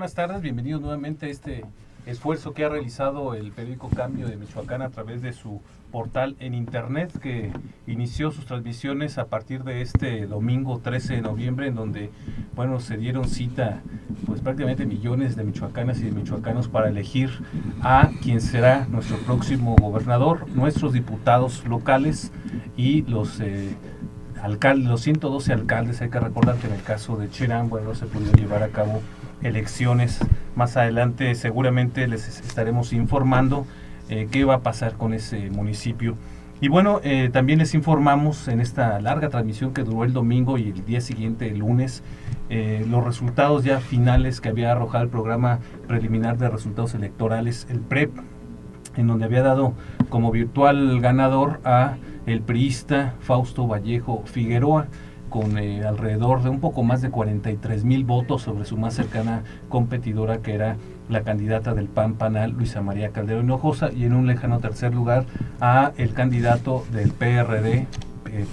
buenas tardes, bienvenidos nuevamente a este esfuerzo que ha realizado el periódico Cambio de Michoacán a través de su portal en internet, que inició sus transmisiones a partir de este domingo 13 de noviembre, en donde, bueno, se dieron cita pues prácticamente millones de michoacanas y de michoacanos para elegir a quien será nuestro próximo gobernador, nuestros diputados locales y los alcaldes, los 112 alcaldes. Hay que recordar que en el caso de Cherán, bueno, no se pudieron llevar a cabo elecciones. Más adelante seguramente les estaremos informando qué va a pasar con ese municipio. Y bueno, también les informamos en esta larga transmisión que duró el domingo y el día siguiente, el lunes, los resultados ya finales que había arrojado el programa preliminar de resultados electorales, el PREP, en donde había dado como virtual ganador a el priista Fausto Vallejo Figueroa, con alrededor de un poco más de 43,000 votos sobre su más cercana competidora, que era la candidata del PAN-PANAL, Luisa María Calderón Hinojosa, y en un lejano tercer lugar a el candidato del PRD,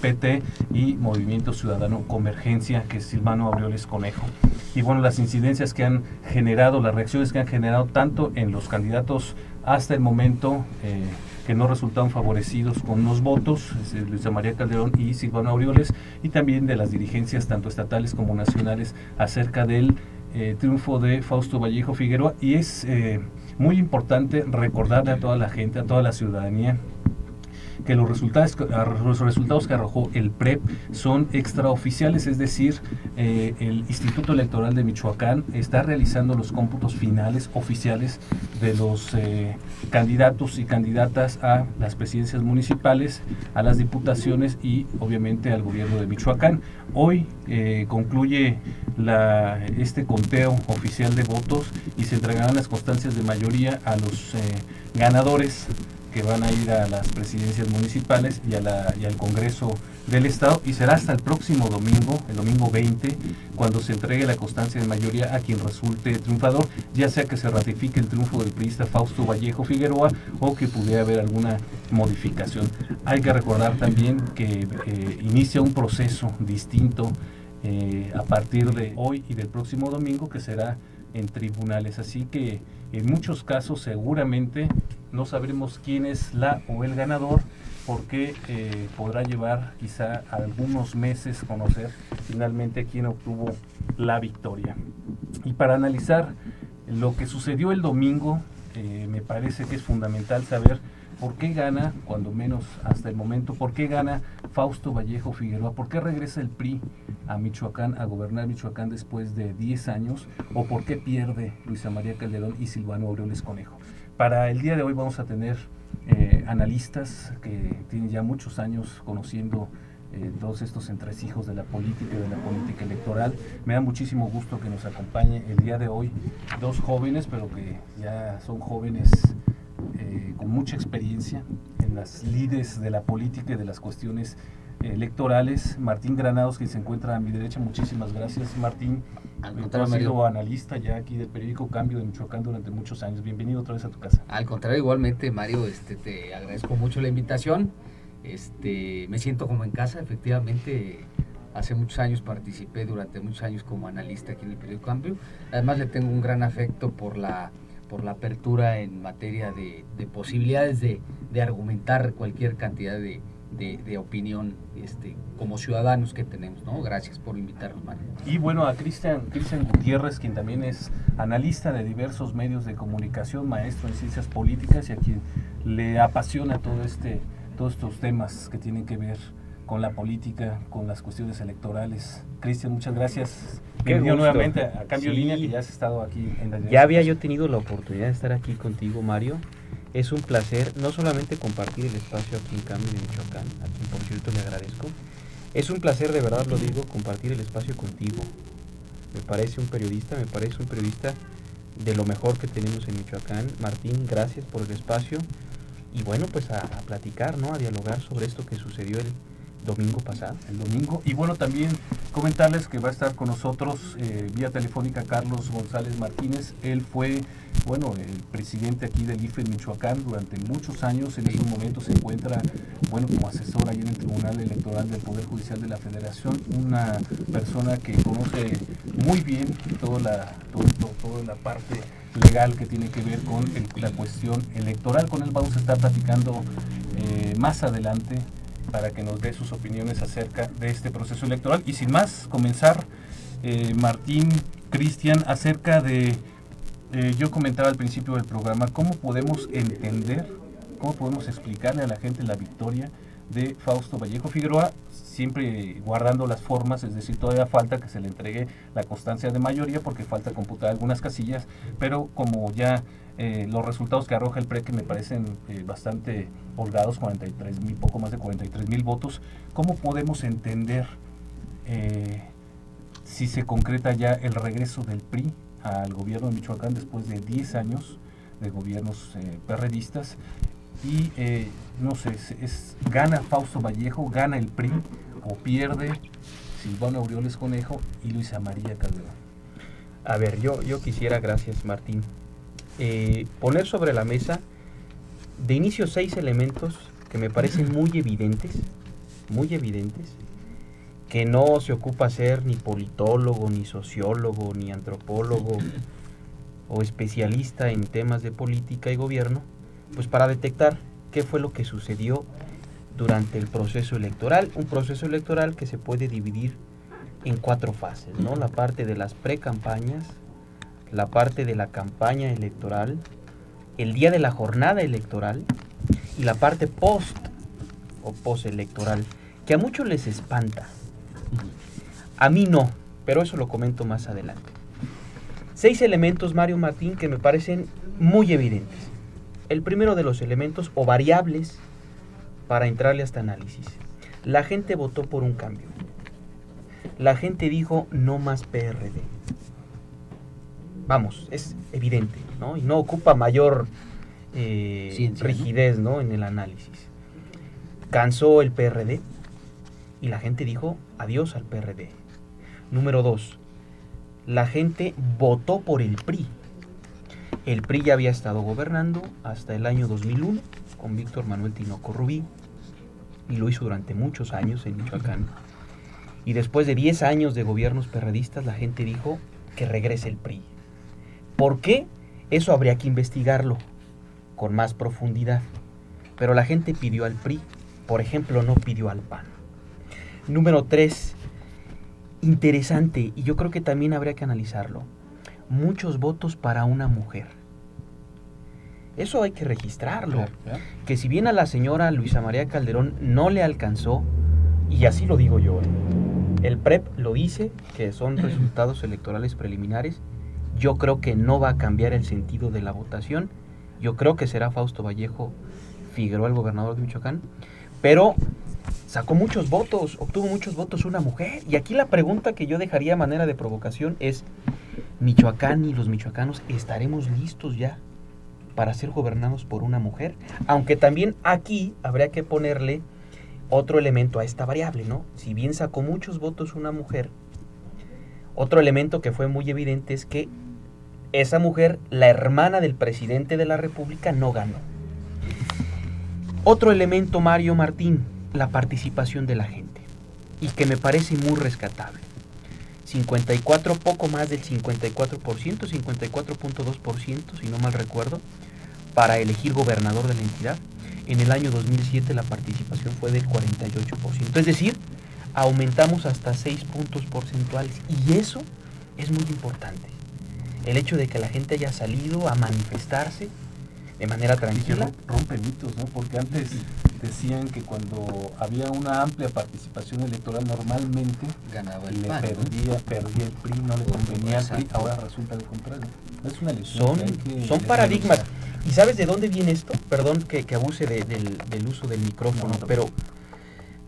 PT y Movimiento Ciudadano Convergencia, que es Silvano Aureoles Conejo. Y bueno, las incidencias que han generado, las reacciones que han generado tanto en los candidatos hasta el momento, que no resultaron favorecidos con los votos, Luisa María Calderón y Silvano Aureoles, y también de las dirigencias tanto estatales como nacionales acerca del triunfo de Fausto Vallejo Figueroa. Y es muy importante recordarle a toda la gente, a toda la ciudadanía, que los resultados que arrojó el PREP son extraoficiales, es decir, el Instituto Electoral de Michoacán está realizando los cómputos finales oficiales de los candidatos y candidatas a las presidencias municipales, a las diputaciones y obviamente al gobierno de Michoacán. Hoy concluye este conteo oficial de votos y se entregarán las constancias de mayoría a los ganadores que van a ir a las presidencias municipales y al Congreso del Estado, y será hasta el próximo domingo, el domingo 20, cuando se entregue la constancia de mayoría a quien resulte triunfador, ya sea que se ratifique el triunfo del priista Fausto Vallejo Figueroa o que pudiera haber alguna modificación. Hay que recordar también que inicia un proceso distinto a partir de hoy y del próximo domingo, que será en tribunales, así que en muchos casos seguramente no sabremos quién es la o el ganador, porque podrá llevar quizá algunos meses conocer finalmente quién obtuvo la victoria. Y para analizar lo que sucedió el domingo, me parece que es fundamental saber por qué gana, cuando menos hasta el momento, por qué gana Fausto Vallejo Figueroa, por qué regresa el PRI a Michoacán, a gobernar Michoacán después de 10 años, o por qué pierde Luisa María Calderón y Silvano Aureoles Conejo. Para el día de hoy vamos a tener analistas que tienen ya muchos años conociendo todos estos entresijos de la política y de la política electoral. Me da muchísimo gusto que nos acompañe el día de hoy dos jóvenes, pero que ya son jóvenes con mucha experiencia en las lides de la política y de las cuestiones electorales. Martín Granados, que se encuentra a mi derecha. Muchísimas gracias, Martín. Tú has sido analista ya aquí del periódico Cambio de Michoacán durante muchos años. Bienvenido otra vez a tu casa. Al contrario, igualmente, Mario, te agradezco mucho la invitación. Me siento como en casa. Efectivamente, hace muchos años participé durante muchos años como analista aquí en el periódico Cambio. Además, le tengo un gran afecto por la apertura en materia de posibilidades de argumentar cualquier cantidad de opinión como ciudadanos que tenemos, ¿no? Gracias por invitarnos, Mario. Y bueno, a Cristian Gutiérrez, quien también es analista de diversos medios de comunicación, maestro en ciencias políticas, y a quien le apasiona todos estos temas que tienen que ver con la política, con las cuestiones electorales. Cristian, muchas gracias. Bienvenido nuevamente a Cambio Línea, que ya has estado aquí en la... Ya había yo tenido la oportunidad de estar aquí contigo, Mario. Es un placer no solamente compartir el espacio aquí en Cambio de Michoacán, a quien por cierto le agradezco. Es un placer, de verdad lo digo, compartir el espacio contigo. Me parece un periodista de lo mejor que tenemos en Michoacán. Martín, gracias por el espacio. Y bueno, pues a platicar, ¿no? A dialogar sobre esto que sucedió el domingo pasado. El domingo. Y bueno, también comentarles que va a estar con nosotros vía telefónica Carlos González Martínez. Él fue, bueno, el presidente aquí del IFE en Michoacán durante muchos años. En estos momentos se encuentra, bueno, como asesor ahí en el Tribunal Electoral del Poder Judicial de la Federación. Una persona que conoce muy bien toda la parte legal que tiene que ver con la cuestión electoral. Con él vamos a estar platicando más adelante para que nos dé sus opiniones acerca de este proceso electoral. Y sin más, comenzar, Martín, Cristian, acerca de, yo comentaba al principio del programa, cómo podemos entender, cómo podemos explicarle a la gente la victoria de Fausto Vallejo Figueroa, siempre guardando las formas, es decir, todavía falta que se le entregue la constancia de mayoría porque falta computar algunas casillas, pero como ya los resultados que arroja el PRE, que me parecen bastante holgados, 43,000, poco más de 43,000 votos, ¿cómo podemos entender si se concreta ya el regreso del PRI al gobierno de Michoacán después de 10 años de gobiernos perredistas? Y no sé, ¿gana Fausto Vallejo, gana el PRI o pierde Silvano Aureoles Conejo y Luisa María Calderón? A ver, yo quisiera, gracias Martín, poner sobre la mesa de inicio 6 elementos que me parecen muy evidentes, que no se ocupa ser ni politólogo, ni sociólogo, ni antropólogo o especialista en temas de política y gobierno, pues para detectar qué fue lo que sucedió durante el proceso electoral, un proceso electoral que se puede dividir en 4 fases, ¿no? La parte de las precampañas, la parte de la campaña electoral, el día de la jornada electoral y la parte postelectoral, que a muchos les espanta. A mí no, pero eso lo comento más adelante. 6 elementos, Mario Martín, que me parecen muy evidentes. El primero de los elementos o variables para entrarle a este análisis. La gente votó por un cambio. La gente dijo no más PRD. Vamos, es evidente, ¿no? Y no ocupa mayor rigidez, ¿no?, en el análisis. Cansó el PRD y la gente dijo adiós al PRD. Número 2, la gente votó por el PRI. El PRI ya había estado gobernando hasta el año 2001 con Víctor Manuel Tinoco Rubí y lo hizo durante muchos años en Michoacán. Y después de 10 años de gobiernos perredistas, la gente dijo que regrese el PRI. ¿Por qué? Eso habría que investigarlo con más profundidad. Pero la gente pidió al PRI, por ejemplo, no pidió al PAN. Número 3, interesante, y yo creo que también habría que analizarlo. Muchos votos para una mujer. Eso hay que registrarlo. Claro. Que si bien a la señora Luisa María Calderón no le alcanzó, y así lo digo yo, el PREP lo dice, que son resultados electorales preliminares, yo creo que no va a cambiar el sentido de la votación. Yo creo que será Fausto Vallejo Figueroa el gobernador de Michoacán, pero sacó muchos votos, obtuvo muchos votos una mujer. Y aquí la pregunta que yo dejaría a manera de provocación es: ¿Michoacán y los michoacanos estaremos listos ya para ser gobernados por una mujer? Aunque también aquí habría que ponerle otro elemento a esta variable, ¿no? Si bien sacó muchos votos una mujer, otro elemento que fue muy evidente es que esa mujer, la hermana del presidente de la República, no ganó. Otro elemento, Mario Martín, la participación de la gente, y que me parece muy rescatable. 54, poco más del 54%, 54.2%, si no mal recuerdo, para elegir gobernador de la entidad. En el año 2007 la participación fue del 48%, es decir, aumentamos hasta 6 puntos porcentuales, y eso es muy importante. El hecho de que la gente haya salido a manifestarse de manera tranquila. Rompe mitos, ¿no? Porque antes decían que cuando había una amplia participación electoral normalmente ganaba el le PAN, perdía el PRI, no le convenía al PRI. Ahora resulta lo contrario. Es una lección son paradigmas. ¿Y sabes de dónde viene esto? Perdón que abuse del uso del micrófono, pero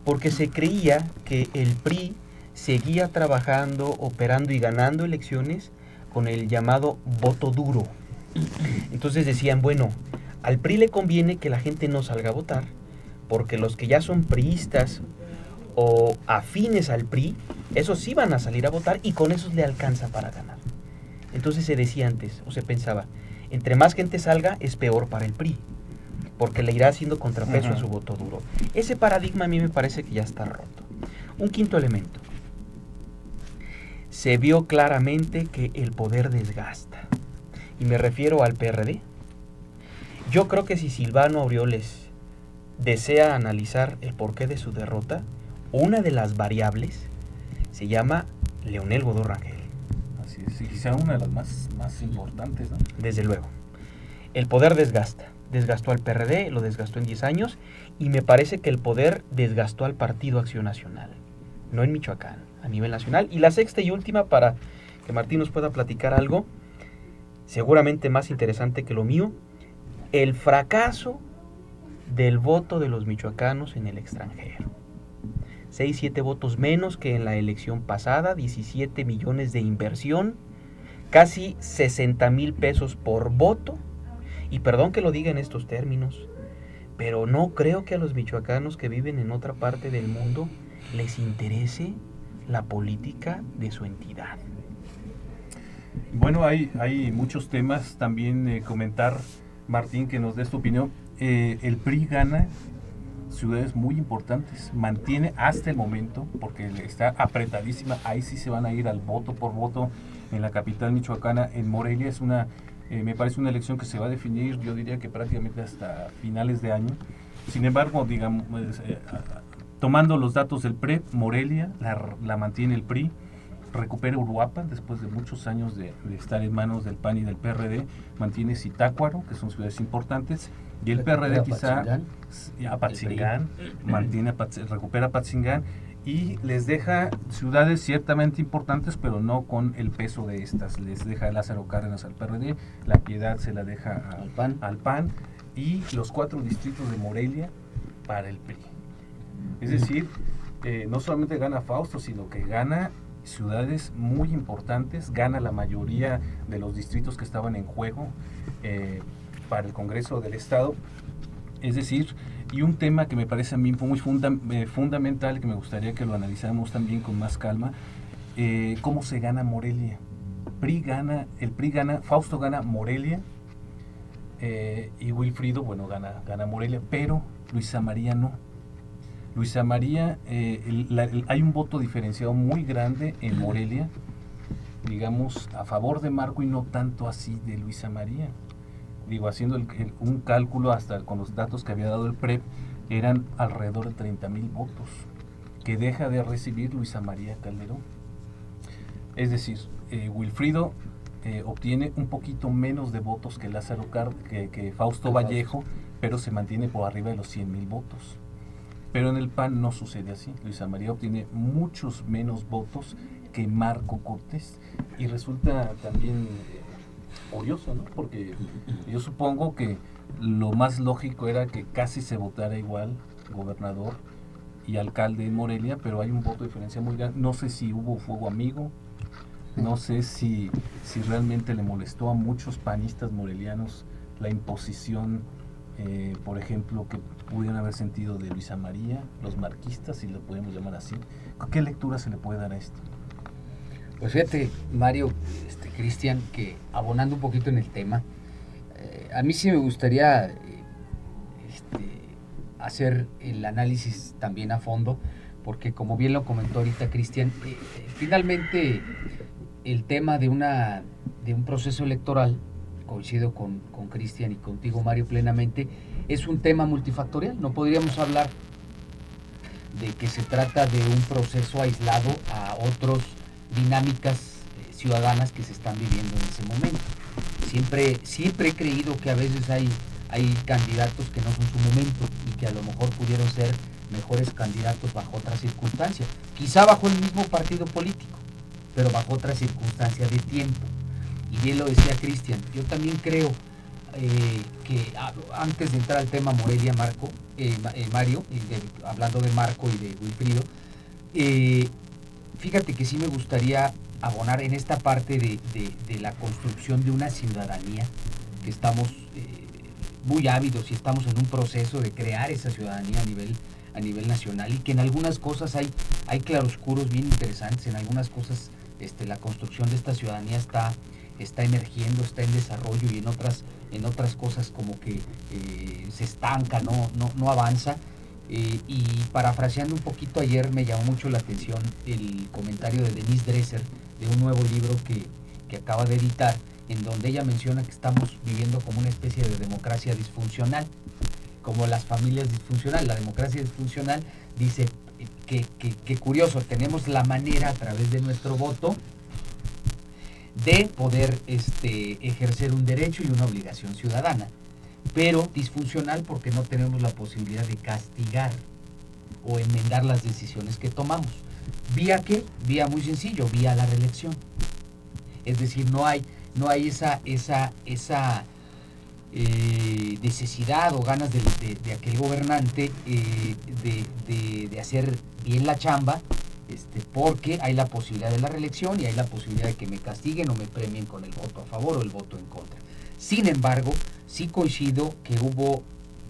porque se creía que el PRI seguía trabajando, operando y ganando elecciones con el llamado voto duro. Entonces decían, bueno, al PRI le conviene que la gente no salga a votar, porque los que ya son priistas o afines al PRI, esos sí van a salir a votar y con esos le alcanza para ganar. Entonces se decía antes, o se pensaba, entre más gente salga es peor para el PRI, porque le irá haciendo contrapeso a su voto duro. Ese paradigma a mí me parece que ya está roto. Un quinto elemento. Se vio claramente que el poder desgasta. Y me refiero al PRD. Yo creo que si Silvano Aureoles desea analizar el porqué de su derrota, una de las variables se llama Leonel Godó Rangel. Así es, y quizá una de las más importantes, ¿no? Desde luego. El poder desgasta. Desgastó al PRD, lo desgastó en 10 años, y me parece que el poder desgastó al Partido Acción Nacional. No en Michoacán, a nivel nacional. Y la sexta y última, para que Martín nos pueda platicar algo, seguramente más interesante que lo mío, el fracaso del voto de los michoacanos en el extranjero. 6-7 votos menos que en la elección pasada, 17 millones de inversión, casi 60,000 pesos por voto. Y perdón que lo diga en estos términos, pero no creo que a los michoacanos que viven en otra parte del mundo les interese la política de su entidad. Bueno, hay muchos temas también comentar, Martín, que nos des tu opinión. El PRI gana ciudades muy importantes, mantiene hasta el momento, porque está apretadísima, ahí sí se van a ir al voto por voto en la capital michoacana. En Morelia es me parece una elección que se va a definir, yo diría que prácticamente hasta finales de año. Sin embargo, digamos, tomando los datos del PRE, Morelia la mantiene el PRI, recupera Uruapan después de muchos años de estar en manos del PAN y del PRD, mantiene Zitácuaro, que son ciudades importantes, y el PRD quizá Apatzingán, recupera Apatzingán, y les deja ciudades ciertamente importantes, pero no con el peso de estas. Les deja Lázaro Cárdenas al PRD, La Piedad se la deja al PAN, y los 4 distritos de Morelia para el PRI. Es decir, no solamente gana Fausto, sino que gana ciudades muy importantes, gana la mayoría de los distritos que estaban en juego para el Congreso del Estado. Es decir, y un tema que me parece a mí muy fundamental, que me gustaría que lo analizáramos también con más calma, cómo se gana Morelia. El PRI gana, Fausto gana Morelia, y Wilfrido, bueno, gana Morelia, pero Luisa María no. Luisa María, hay un voto diferenciado muy grande en Morelia, digamos, a favor de Marco y no tanto así de Luisa María. Digo, haciendo un cálculo hasta con los datos que había dado el PREP, eran alrededor de 30,000 votos que deja de recibir Luisa María Calderón. Es decir, Wilfrido obtiene un poquito menos de votos que que Fausto Vallejo, pero se mantiene por arriba de los 100,000 votos. Pero en el PAN no sucede así. Luisa María obtiene muchos menos votos que Marco Cortés, y resulta también curioso, ¿no? Porque yo supongo que lo más lógico era que casi se votara igual gobernador y alcalde en Morelia, pero hay un voto de diferencia muy grande. No sé si hubo fuego amigo, no sé si realmente le molestó a muchos panistas morelianos la imposición, por ejemplo, que pudieran haber sentido de Luisa María, los marquistas, si lo podemos llamar así. ¿Qué lectura se le puede dar a esto? Pues fíjate, Mario, Cristian, que abonando un poquito en el tema, a mí sí me gustaría hacer el análisis también a fondo, porque como bien lo comentó ahorita Cristian, finalmente el tema de un proceso electoral, coincido con Cristian y contigo, Mario, plenamente, es un tema multifactorial. No podríamos hablar de que se trata de un proceso aislado a otras dinámicas ciudadanas que se están viviendo en ese momento. Siempre he creído que a veces hay candidatos que no son su momento y que a lo mejor pudieron ser mejores candidatos bajo otras circunstancias, quizá bajo el mismo partido político, pero bajo otras circunstancias de tiempo. Y bien lo decía Cristian, yo también creo que antes de entrar al tema Morelia, Mario, hablando de Marco y de Wilfrido, fíjate que sí me gustaría abonar en esta parte de la construcción de una ciudadanía que estamos muy ávidos y estamos en un proceso de crear esa ciudadanía a nivel nacional, y que en algunas cosas hay claroscuros bien interesantes, en algunas cosas la construcción de esta ciudadanía está emergiendo, está en desarrollo, y en otras cosas como que se estanca, no avanza. Y parafraseando un poquito, ayer me llamó mucho la atención el comentario de Denise Dresser de un nuevo libro que acaba de editar, en donde ella menciona que estamos viviendo como una especie de democracia disfuncional, como las familias disfuncionales. La democracia disfuncional dice que curioso, tenemos la manera a través de nuestro voto de poder ejercer un derecho y una obligación ciudadana, pero disfuncional porque no tenemos la posibilidad de castigar o enmendar las decisiones que tomamos. ¿Vía qué? Vía muy sencillo, vía la reelección. Es decir, no hay esa necesidad o ganas de aquel gobernante de hacer bien la chamba, porque hay la posibilidad de la reelección y hay la posibilidad de que me castiguen o me premien con el voto a favor o el voto en contra. Sin embargo, sí coincido que hubo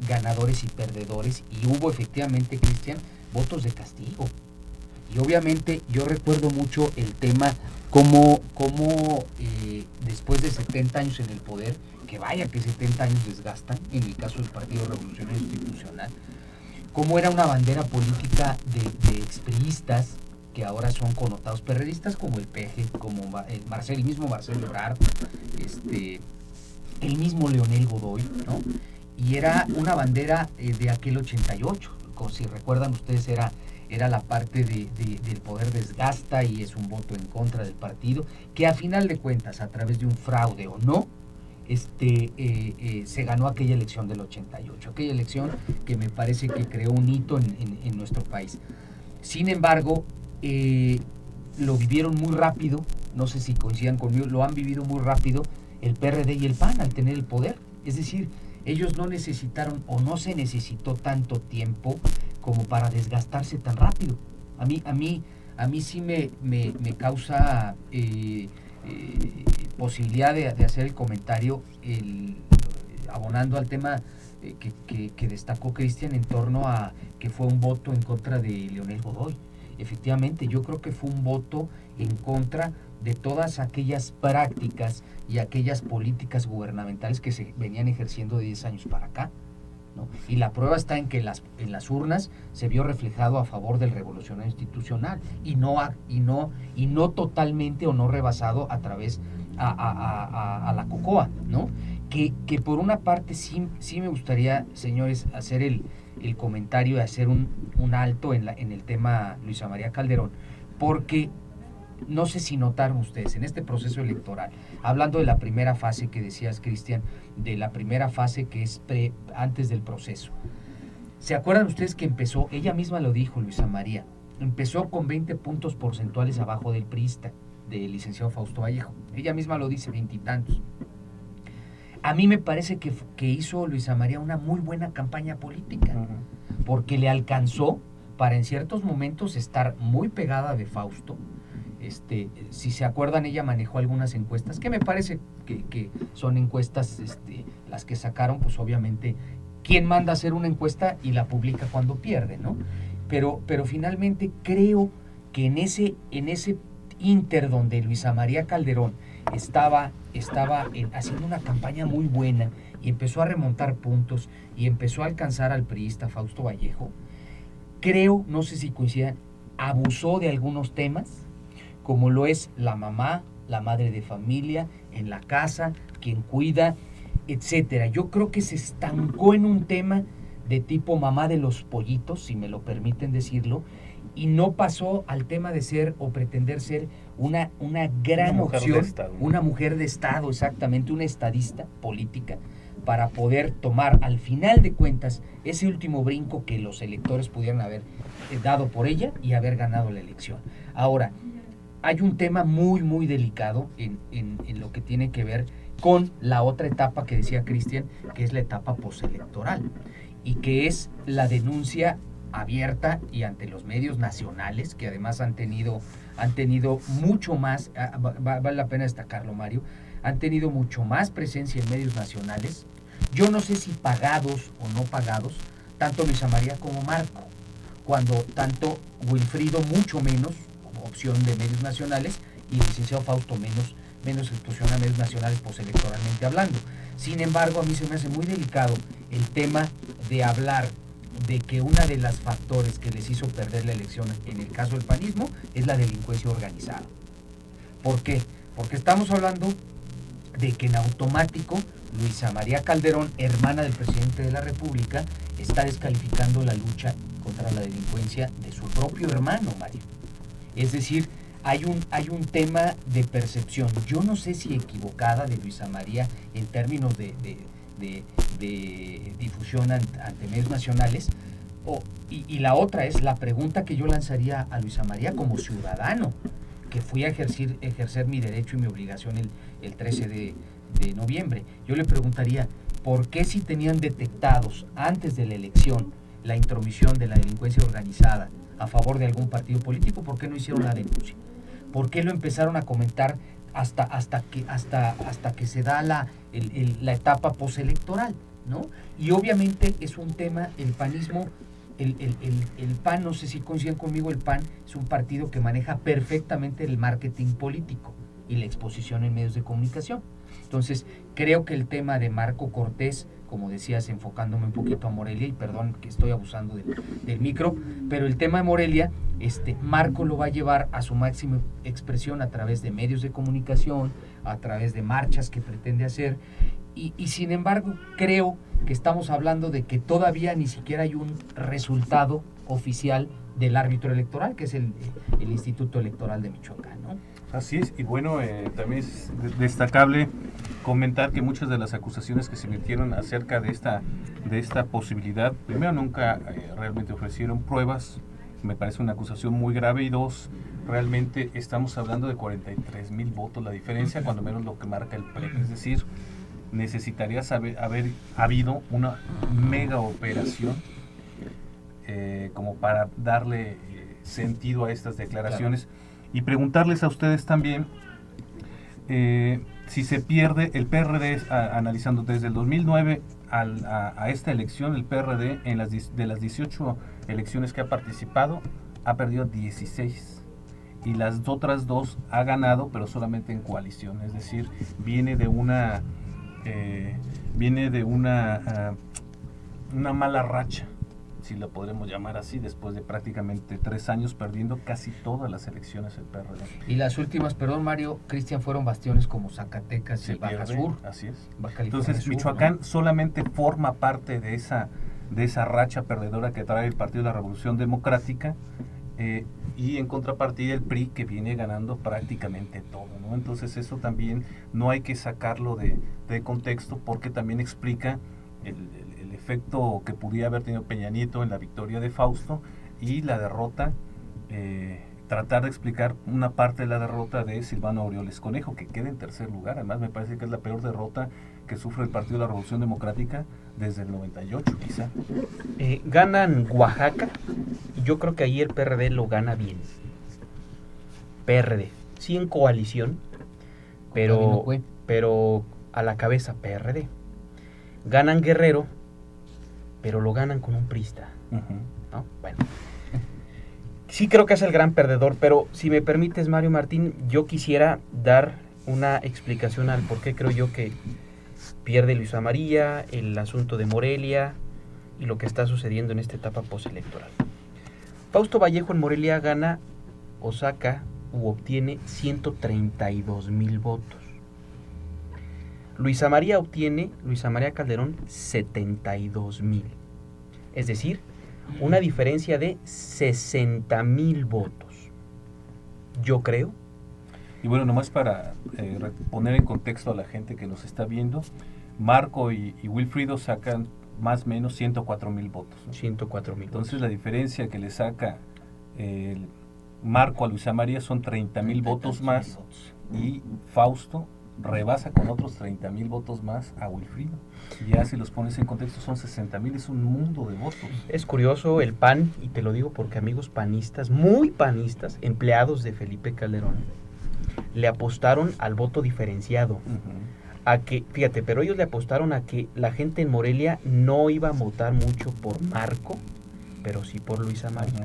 ganadores y perdedores, y hubo efectivamente, Cristian, votos de castigo. Y obviamente yo recuerdo mucho el tema como después de 70 años en el poder, que vaya que 70 años desgastan, en el caso del Partido Revolucionario Institucional, como era una bandera política de expriistas que ahora son connotados perredistas, como el Peje, como el mismo Marcelo Ebrard, el mismo Leonel Godoy, ¿no? Y era una bandera de aquel 88, como si recuerdan ustedes, era la parte del poder desgasta y es un voto en contra del partido, que a final de cuentas, a través de un fraude o no, se ganó aquella elección del 88, aquella elección que me parece que creó un hito en nuestro país. Sin embargo, lo vivieron muy rápido, no sé si coincidan conmigo, lo han vivido muy rápido el PRD y el PAN al tener el poder. Es decir, ellos no necesitaron o no se necesitó tanto tiempo como para desgastarse tan rápido. A mí sí me causa posibilidad de hacer el comentario, abonando al tema que destacó Cristian en torno a que fue un voto en contra de Leonel Godoy. Efectivamente, yo creo que fue un voto en contra de todas aquellas prácticas y aquellas políticas gubernamentales que se venían ejerciendo de 10 años para acá, ¿no? Y la prueba está en que en las urnas se vio reflejado a favor del revolucionario institucional y no totalmente o no rebasado a través a la COCOA, ¿no? Que por una parte sí me gustaría, señores, hacer el comentario y hacer un alto en el tema Luisa María Calderón, porque no sé si notaron ustedes en este proceso electoral, hablando de la primera fase que decías, Cristian, de la primera fase que es antes del proceso. ¿Se acuerdan ustedes que empezó, ella misma lo dijo, Luisa María, empezó con 20 puntos porcentuales abajo del priista, del licenciado Fausto Vallejo? Ella misma lo dice, 20 y tantos. A mí me parece que hizo Luisa María una muy buena campaña política, porque le alcanzó para en ciertos momentos estar muy pegada de Fausto. Si se acuerdan, ella manejó algunas encuestas, que me parece que son encuestas, las que sacaron, pues obviamente, ¿quién manda a hacer una encuesta y la publica cuando pierde, no? Pero finalmente creo que en ese inter donde Luisa María Calderón estaba haciendo una campaña muy buena y empezó a remontar puntos y empezó a alcanzar al priista Fausto Vallejo, creo, no sé si coincidan, abusó de algunos temas, como lo es la mamá, la madre de familia, en la casa, quien cuida, etcétera. Yo creo que se estancó en un tema de tipo mamá de los pollitos, si me lo permiten decirlo, y no pasó al tema de ser o pretender ser una gran opción, una mujer de Estado, exactamente, una estadista política, para poder tomar al final de cuentas ese último brinco que los electores pudieran haber dado por ella y haber ganado la elección. Ahora, hay un tema muy, muy delicado en lo que tiene que ver con la otra etapa que decía Cristian, que es la etapa postelectoral, y que es la denuncia abierta y ante los medios nacionales, que además han tenido mucho más, vale la pena destacarlo, Mario, han tenido mucho más presencia en medios nacionales Yo no sé si pagados o no pagados, tanto Luisa María como Marco, cuando tanto Wilfrido mucho menos, como opción de medios nacionales, y el licenciado Fausto menos exposición a medios nacionales postelectoralmente hablando. Sin embargo, a mí se me hace muy delicado el tema de hablar de que una de los factores que les hizo perder la elección en el caso del panismo es la delincuencia organizada. ¿Por qué? Porque estamos hablando de que en automático Luisa María Calderón, hermana del presidente de la República, está descalificando la lucha contra la delincuencia de su propio hermano, Mario. Es decir, hay un tema de percepción, yo no sé si equivocada, de Luisa María en términos de difusión ante medios nacionales, y la otra es la pregunta que yo lanzaría a Luisa María como ciudadano, que fui a ejercer mi derecho y mi obligación el 13 de noviembre. Yo le preguntaría, ¿por qué si tenían detectados antes de la elección la intromisión de la delincuencia organizada a favor de algún partido político, por qué no hicieron la denuncia? ¿Por qué lo empezaron a comentar hasta que se da la etapa postelectoral, ¿no? Y obviamente es un tema, el panismo, el PAN, no sé si coinciden conmigo, el PAN es un partido que maneja perfectamente el marketing político y la exposición en medios de comunicación. Entonces, creo que el tema de Marco Cortés, como decías, enfocándome un poquito a Morelia, y perdón que estoy abusando del micro, pero el tema de Morelia, Marco lo va a llevar a su máxima expresión a través de medios de comunicación, a través de marchas que pretende hacer, y sin embargo, creo que estamos hablando de que todavía ni siquiera hay un resultado oficial del árbitro electoral, que es el Instituto Electoral de Michoacán, ¿no? Así es, y bueno, también es destacable comentar que muchas de las acusaciones que se emitieron acerca de esta posibilidad, primero, nunca realmente ofrecieron pruebas, me parece una acusación muy grave, y dos, realmente estamos hablando de 43,000 votos la diferencia, cuando menos lo que marca el PRE, es decir, necesitaría haber habido una mega operación como para darle sentido a estas declaraciones. Claro. Y preguntarles a ustedes también si se pierde el PRD, analizando desde el 2009 a esta elección, el PRD de las 18 elecciones que ha participado, ha perdido 16, y las otras dos ha ganado, pero solamente en coalición, es decir, viene de una mala racha, si lo podremos llamar así, después de prácticamente 3 años perdiendo casi todas las elecciones el PRD. Y las últimas, perdón Mario, Cristian, fueron bastiones como Zacatecas y Baja Sur. Así es. Entonces Sur, Michoacán, ¿no?, solamente forma parte de esa racha perdedora que trae el Partido de la Revolución Democrática, y en contrapartida el PRI, que viene ganando prácticamente todo, ¿no? Entonces eso también no hay que sacarlo de contexto, porque también explica el efecto que pudiera haber tenido Peña Nieto en la victoria de Fausto, y la derrota, tratar de explicar una parte de la derrota de Silvano Aureoles Conejo, que queda en tercer lugar. Además, me parece que es la peor derrota que sufre el Partido de la Revolución Democrática desde el 98, quizá. Ganan Oaxaca, y yo creo que ahí el PRD lo gana bien. PRD, sí en coalición, pero a la cabeza PRD. Ganan Guerrero, pero lo ganan con un priista, ¿no? Bueno, sí creo que es el gran perdedor, pero si me permites, Mario Martín, yo quisiera dar una explicación al por qué creo yo que pierde Luisa María, el asunto de Morelia y lo que está sucediendo en esta etapa postelectoral. Fausto Vallejo en Morelia gana o saca u obtiene 132,000 votos. Luisa María Calderón 72,000. Es decir, una diferencia de 60,000 votos. Yo creo. Y bueno, nomás para poner en contexto a la gente que nos está viendo, Marco y Wilfrido sacan más o menos 104,000 votos, ¿no? 104,000. Entonces la diferencia que le saca Marco a Luisa María son 30,000 votos más, y Fausto rebasa con otros 30,000 votos más a Wilfrido. Ya si los pones en contexto son 60,000, es un mundo de votos. Es curioso, el PAN, y te lo digo porque amigos panistas, muy panistas, empleados de Felipe Calderón, le apostaron al voto diferenciado, a que, fíjate, pero ellos le apostaron a que la gente en Morelia no iba a votar mucho por Marco, pero sí por Luisa María.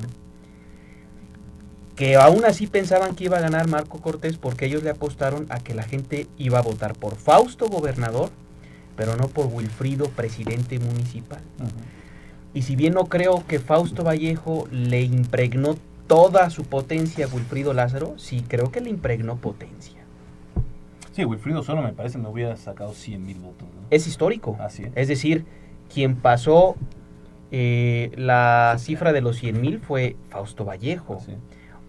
Que aún así pensaban que iba a ganar Marco Cortés porque ellos le apostaron a que la gente iba a votar por Fausto gobernador, pero no por Wilfrido presidente municipal. Y si bien no creo que Fausto Vallejo le impregnó toda su potencia a Wilfrido Lázaro, sí creo que le impregnó potencia. Sí, Wilfrido solo me parece me hubiera sacado 100,000 votos, ¿no? Es histórico. Así es. Es decir, quien pasó la cifra de los 100,000 fue Fausto Vallejo. Así es.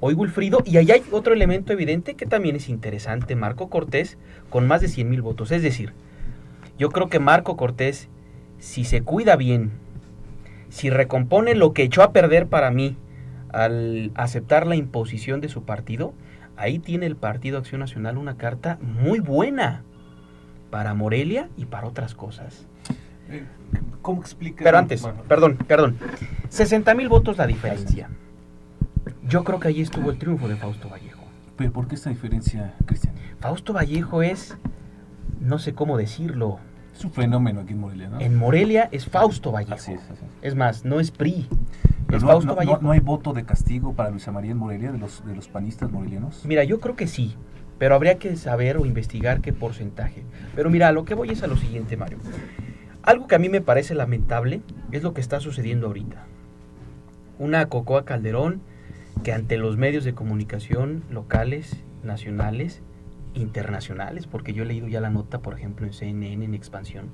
Hoy Wilfrido, y ahí hay otro elemento evidente que también es interesante, Marco Cortés con más de 100,000 votos. Es decir, yo creo que Marco Cortés, si se cuida bien, si recompone lo que echó a perder para mí al aceptar la imposición de su partido, ahí tiene el Partido Acción Nacional una carta muy buena para Morelia y para otras cosas. ¿Cómo explica? Pero antes, Bueno, perdón, 60,000 votos la diferencia. Yo creo que ahí estuvo el triunfo de Fausto Vallejo. ¿Pero por qué esta diferencia, Cristian? Fausto Vallejo es, no sé cómo decirlo, Es un fenómeno aquí en Morelia, ¿no? en Morelia es Fausto Vallejo. Así es, así es. Es más, no es PRI, Pero es no, Fausto no- Vallejo. no hay voto de castigo para Luisa María en Morelia, de los panistas morelianos. Mira, yo creo que sí, pero habría que saber o investigar qué porcentaje. Pero mira, lo que voy es a lo siguiente, Mario. Algo que a mí me parece lamentable es lo que está sucediendo ahorita. Una Cocoa Calderón que ante los medios de comunicación locales, nacionales, internacionales, porque yo he leído ya la nota, por ejemplo, en CNN, en Expansión,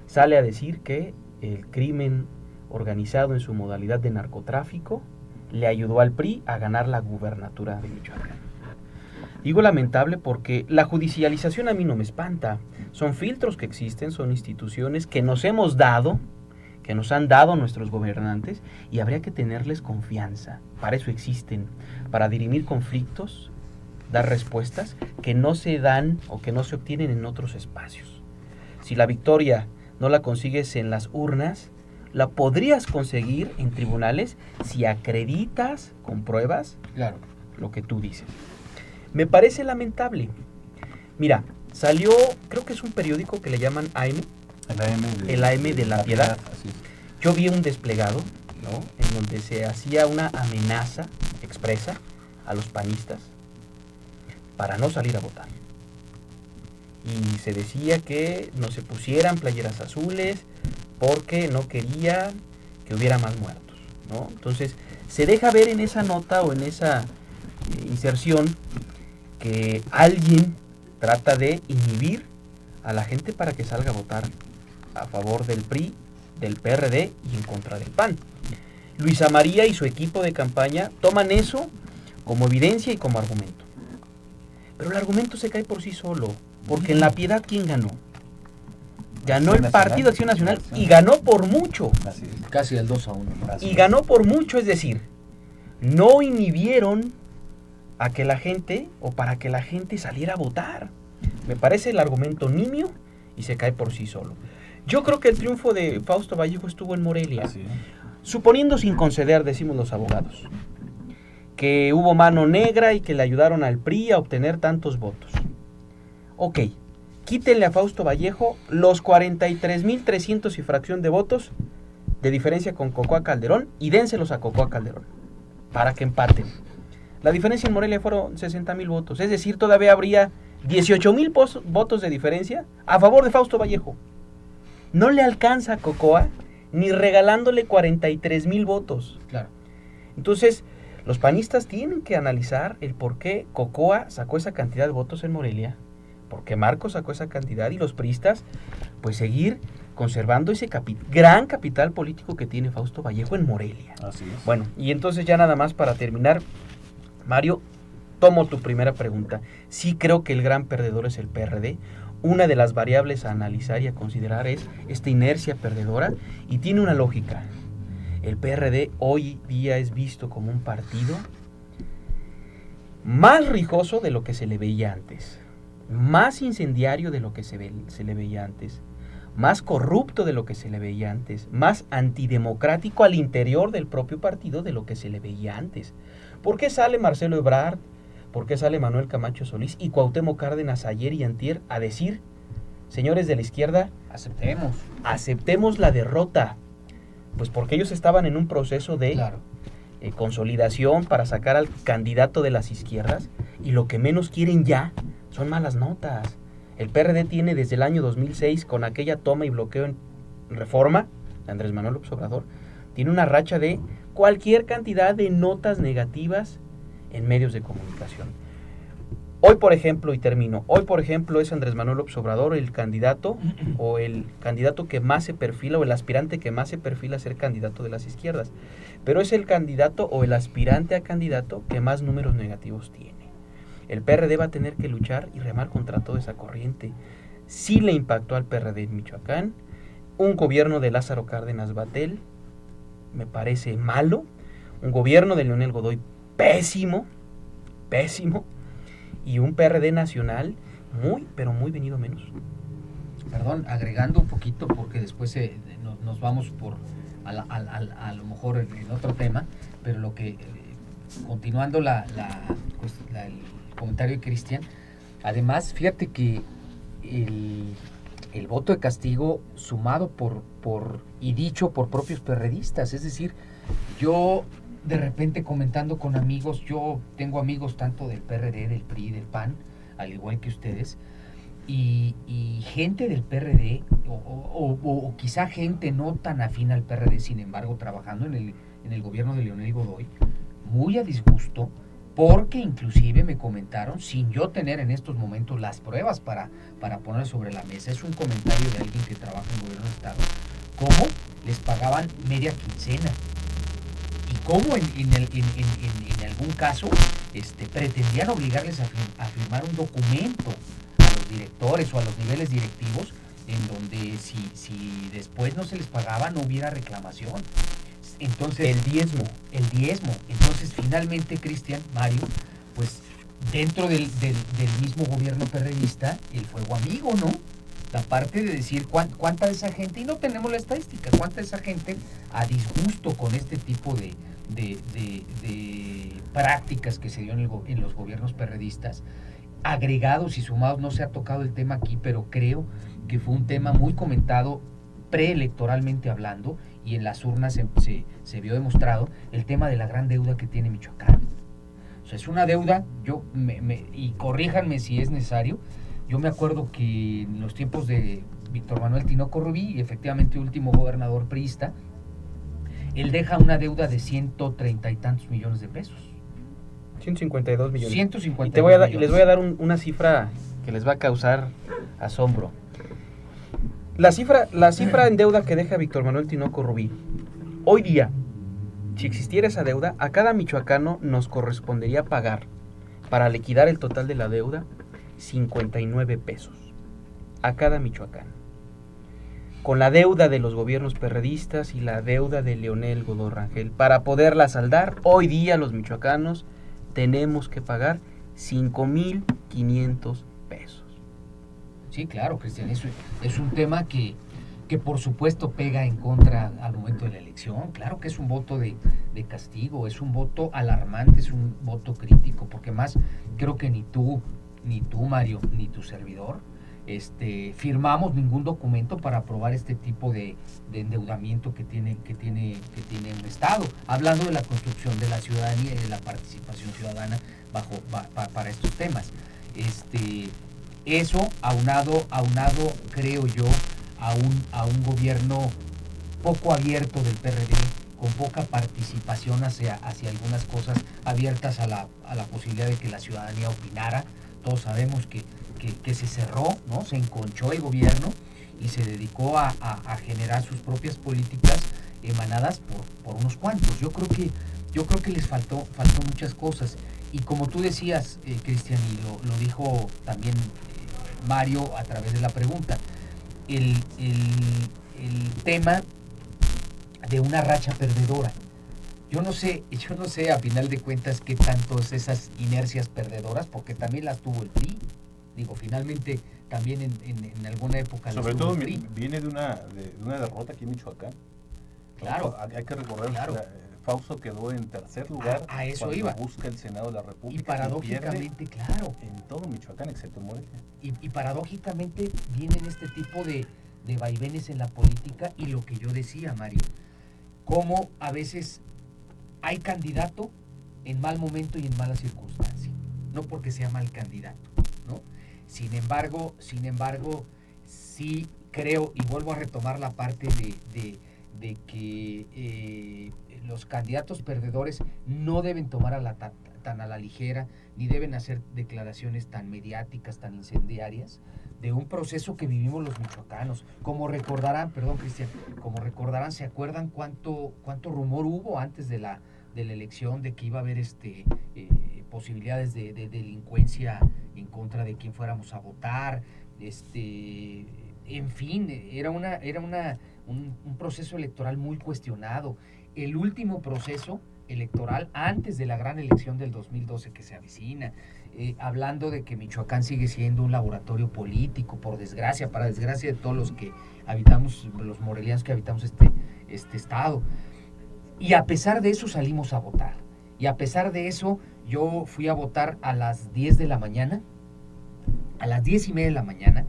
sale a decir que el crimen organizado en su modalidad de narcotráfico le ayudó al PRI a ganar la gubernatura de Michoacán. Digo lamentable porque la judicialización a mí no me espanta. Son filtros que existen, son instituciones que nos hemos dado, que nos han dado nuestros gobernantes, y habría que tenerles confianza. Para eso existen, para dirimir conflictos, dar respuestas que no se dan o que no se obtienen en otros espacios. Si la victoria no la consigues en las urnas, la podrías conseguir en tribunales si acreditas con pruebas Claro. lo que tú dices. Me parece lamentable. Mira, salió, creo que es un periódico que le llaman AM, el AM de la Piedad. Así es. Yo vi un desplegado, ¿no?, en donde se hacía una amenaza expresa a los panistas para no salir a votar. Y se decía que no se pusieran playeras azules porque no quería que hubiera más muertos, ¿no? Entonces, se deja ver en esa nota o en esa inserción que alguien trata de inhibir a la gente para que salga a votar a favor del PRI, del PRD y en contra del PAN. Luisa María y su equipo de campaña toman eso como evidencia y como argumento. Pero el argumento se cae por sí solo, porque en La Piedad, ¿quién ganó? Ganó el Partido Acción Nacional y ganó por mucho. Así es. Casi al 2-1. ¿no? Así Y es. ganó por mucho, es decir, no inhibieron a que la gente o para que la gente saliera a votar. Me parece el argumento nimio y se cae por sí solo. Yo creo que el triunfo de Fausto Vallejo estuvo en Morelia. Así es. Suponiendo sin conceder, decimos los abogados, que hubo mano negra y que le ayudaron al PRI a obtener tantos votos. Ok, quítenle a Fausto Vallejo los 43,300 y fracción de votos de diferencia con Cocoa Calderón y dénselos a Cocoa Calderón para que empaten. La diferencia en Morelia fueron 60,000 votos, es decir, todavía habría 18,000 votos de diferencia a favor de Fausto Vallejo. No le alcanza a Cocoa ni regalándole 43,000 votos. Claro. Entonces, los panistas tienen que analizar el por qué Cocoa sacó esa cantidad de votos en Morelia, por qué Marcos sacó esa cantidad, y los priistas, pues seguir conservando ese gran capital político que tiene Fausto Vallejo en Morelia. Así es. Bueno, y entonces ya nada más para terminar, Mario, tomo tu primera pregunta. Sí creo que el gran perdedor es el PRD. Una de las variables a analizar y a considerar es esta inercia perdedora, y tiene una lógica. El PRD hoy día es visto como un partido más rijoso de lo que se le veía antes, más incendiario de lo que se le veía antes, más corrupto de lo que se le veía antes, más antidemocrático al interior del propio partido de lo que se le veía antes. ¿Por qué sale Marcelo Ebrard? ¿Por qué sale Manuel Camacho Solís y Cuauhtémoc Cárdenas ayer y antier a decir Señores de la izquierda, aceptemos la derrota, pues porque ellos estaban en un proceso de consolidación para sacar al candidato de las izquierdas, y lo que menos quieren ya son malas notas. El PRD tiene desde el año 2006, con aquella toma y bloqueo en Reforma de Andrés Manuel López Obrador, tiene una racha de cualquier cantidad de notas negativas en medios de comunicación. Hoy, por ejemplo, es Andrés Manuel López Obrador el candidato que más se perfila, o el aspirante que más se perfila a ser candidato de las izquierdas. Pero es el candidato o el aspirante a candidato que más números negativos tiene. El PRD va a tener que luchar y remar contra toda esa corriente. Sí le impactó al PRD en Michoacán. Un gobierno de Lázaro Cárdenas Battel me parece malo. Un gobierno de Leonel Godoy pésimo. Y un PRD nacional muy, pero muy venido menos. Perdón, agregando un poquito, porque después nos vamos por a lo mejor en otro tema, pero lo que continuando el comentario de Cristian, además fíjate que el voto de castigo sumado y dicho por propios perredistas, es decir, yo de repente comentando con amigos, yo tengo amigos tanto del PRD, del PRI, del PAN, al igual que ustedes, y gente del PRD, o quizá gente no tan afín al PRD, sin embargo, trabajando en el gobierno de Leonel Godoy, muy a disgusto, porque inclusive me comentaron, sin yo tener en estos momentos las pruebas para poner sobre la mesa, es un comentario de alguien que trabaja en gobierno de Estado, cómo les pagaban media quincena, y cómo en algún caso pretendían obligarles a firmar un documento a los directores o a los niveles directivos, en donde si después no se les pagaba no hubiera reclamación. Entonces, el diezmo. Entonces, finalmente, Cristian, Mario, pues dentro del mismo gobierno perredista, el fuego amigo, ¿no? La parte de decir cuánta de esa gente, y no tenemos la estadística, cuánta de esa gente a disgusto con este tipo de prácticas que se dio en los gobiernos perredistas, agregados y sumados, no se ha tocado el tema aquí, pero creo que fue un tema muy comentado preelectoralmente hablando, y en las urnas se vio demostrado el tema de la gran deuda que tiene Michoacán. O sea, es una deuda, y corríjanme si es necesario, yo me acuerdo que en los tiempos de Víctor Manuel Tinoco Rubí, efectivamente último gobernador priista, él deja una deuda de 130 y tantos millones de pesos. 152 millones. 152 y les voy a dar una cifra que les va a causar asombro. La cifra en deuda que deja Víctor Manuel Tinoco Rubí, hoy día, si existiera esa deuda, a cada michoacano nos correspondería pagar, para liquidar el total de la deuda, 59 pesos. A cada michoacano. Con la deuda de los gobiernos perredistas y la deuda de Leonel Godoy Rangel, para poderla saldar, hoy día los michoacanos tenemos que pagar 5,500 pesos. Sí, claro, Cristian, eso es un tema que por supuesto pega en contra al momento de la elección. Claro que es un voto de castigo, es un voto alarmante, es un voto crítico, porque más creo que ni tú, Mario, ni tu servidor, firmamos ningún documento para aprobar este tipo de endeudamiento que tiene un Estado, hablando de la construcción de la ciudadanía y de la participación ciudadana para estos temas. Eso aunado, creo yo, a un gobierno poco abierto del PRD, con poca participación hacia algunas cosas abiertas a la posibilidad de que la ciudadanía opinara. Todos sabemos que se cerró, ¿no? Se enconchó el gobierno y se dedicó a generar sus propias políticas emanadas por unos cuantos. Yo creo que les faltó muchas cosas. Y como tú decías, Cristian, y lo dijo también Mario a través de la pregunta, el tema de una racha perdedora. Yo no sé a final de cuentas qué tantos esas inercias perdedoras, porque también las tuvo el PRI. Digo, finalmente también en alguna época. Sobre todo viene de una derrota aquí en Michoacán. Claro. Hay que recordar, claro. Fausto quedó en tercer lugar a eso cuando iba. busca el Senado de la República. Y paradójicamente, claro. En todo Michoacán, excepto Morelia. Y paradójicamente vienen este tipo de vaivenes en la política y lo que yo decía, Mario, cómo a veces hay candidato en mal momento y en mala circunstancia, no porque sea mal candidato, ¿no? Sin embargo, sí creo, y vuelvo a retomar la parte de que los candidatos perdedores no deben tomar tan a la ligera, ni deben hacer declaraciones tan mediáticas, tan incendiarias, de un proceso que vivimos los michoacanos. Como recordarán, perdón, Cristian, ¿se acuerdan cuánto rumor hubo antes de la elección de que iba a haber posibilidades de delincuencia en contra de quien fuéramos a votar? En fin, era un proceso electoral muy cuestionado. El último proceso electoral antes de la gran elección del 2012 que se avecina, hablando de que Michoacán sigue siendo un laboratorio político, por desgracia, para desgracia de todos los que habitamos, los morelianos que habitamos este estado. Y a pesar de eso salimos a votar. Y a pesar de eso, yo fui a votar a las 10 de la mañana, a las 10:30 de la mañana,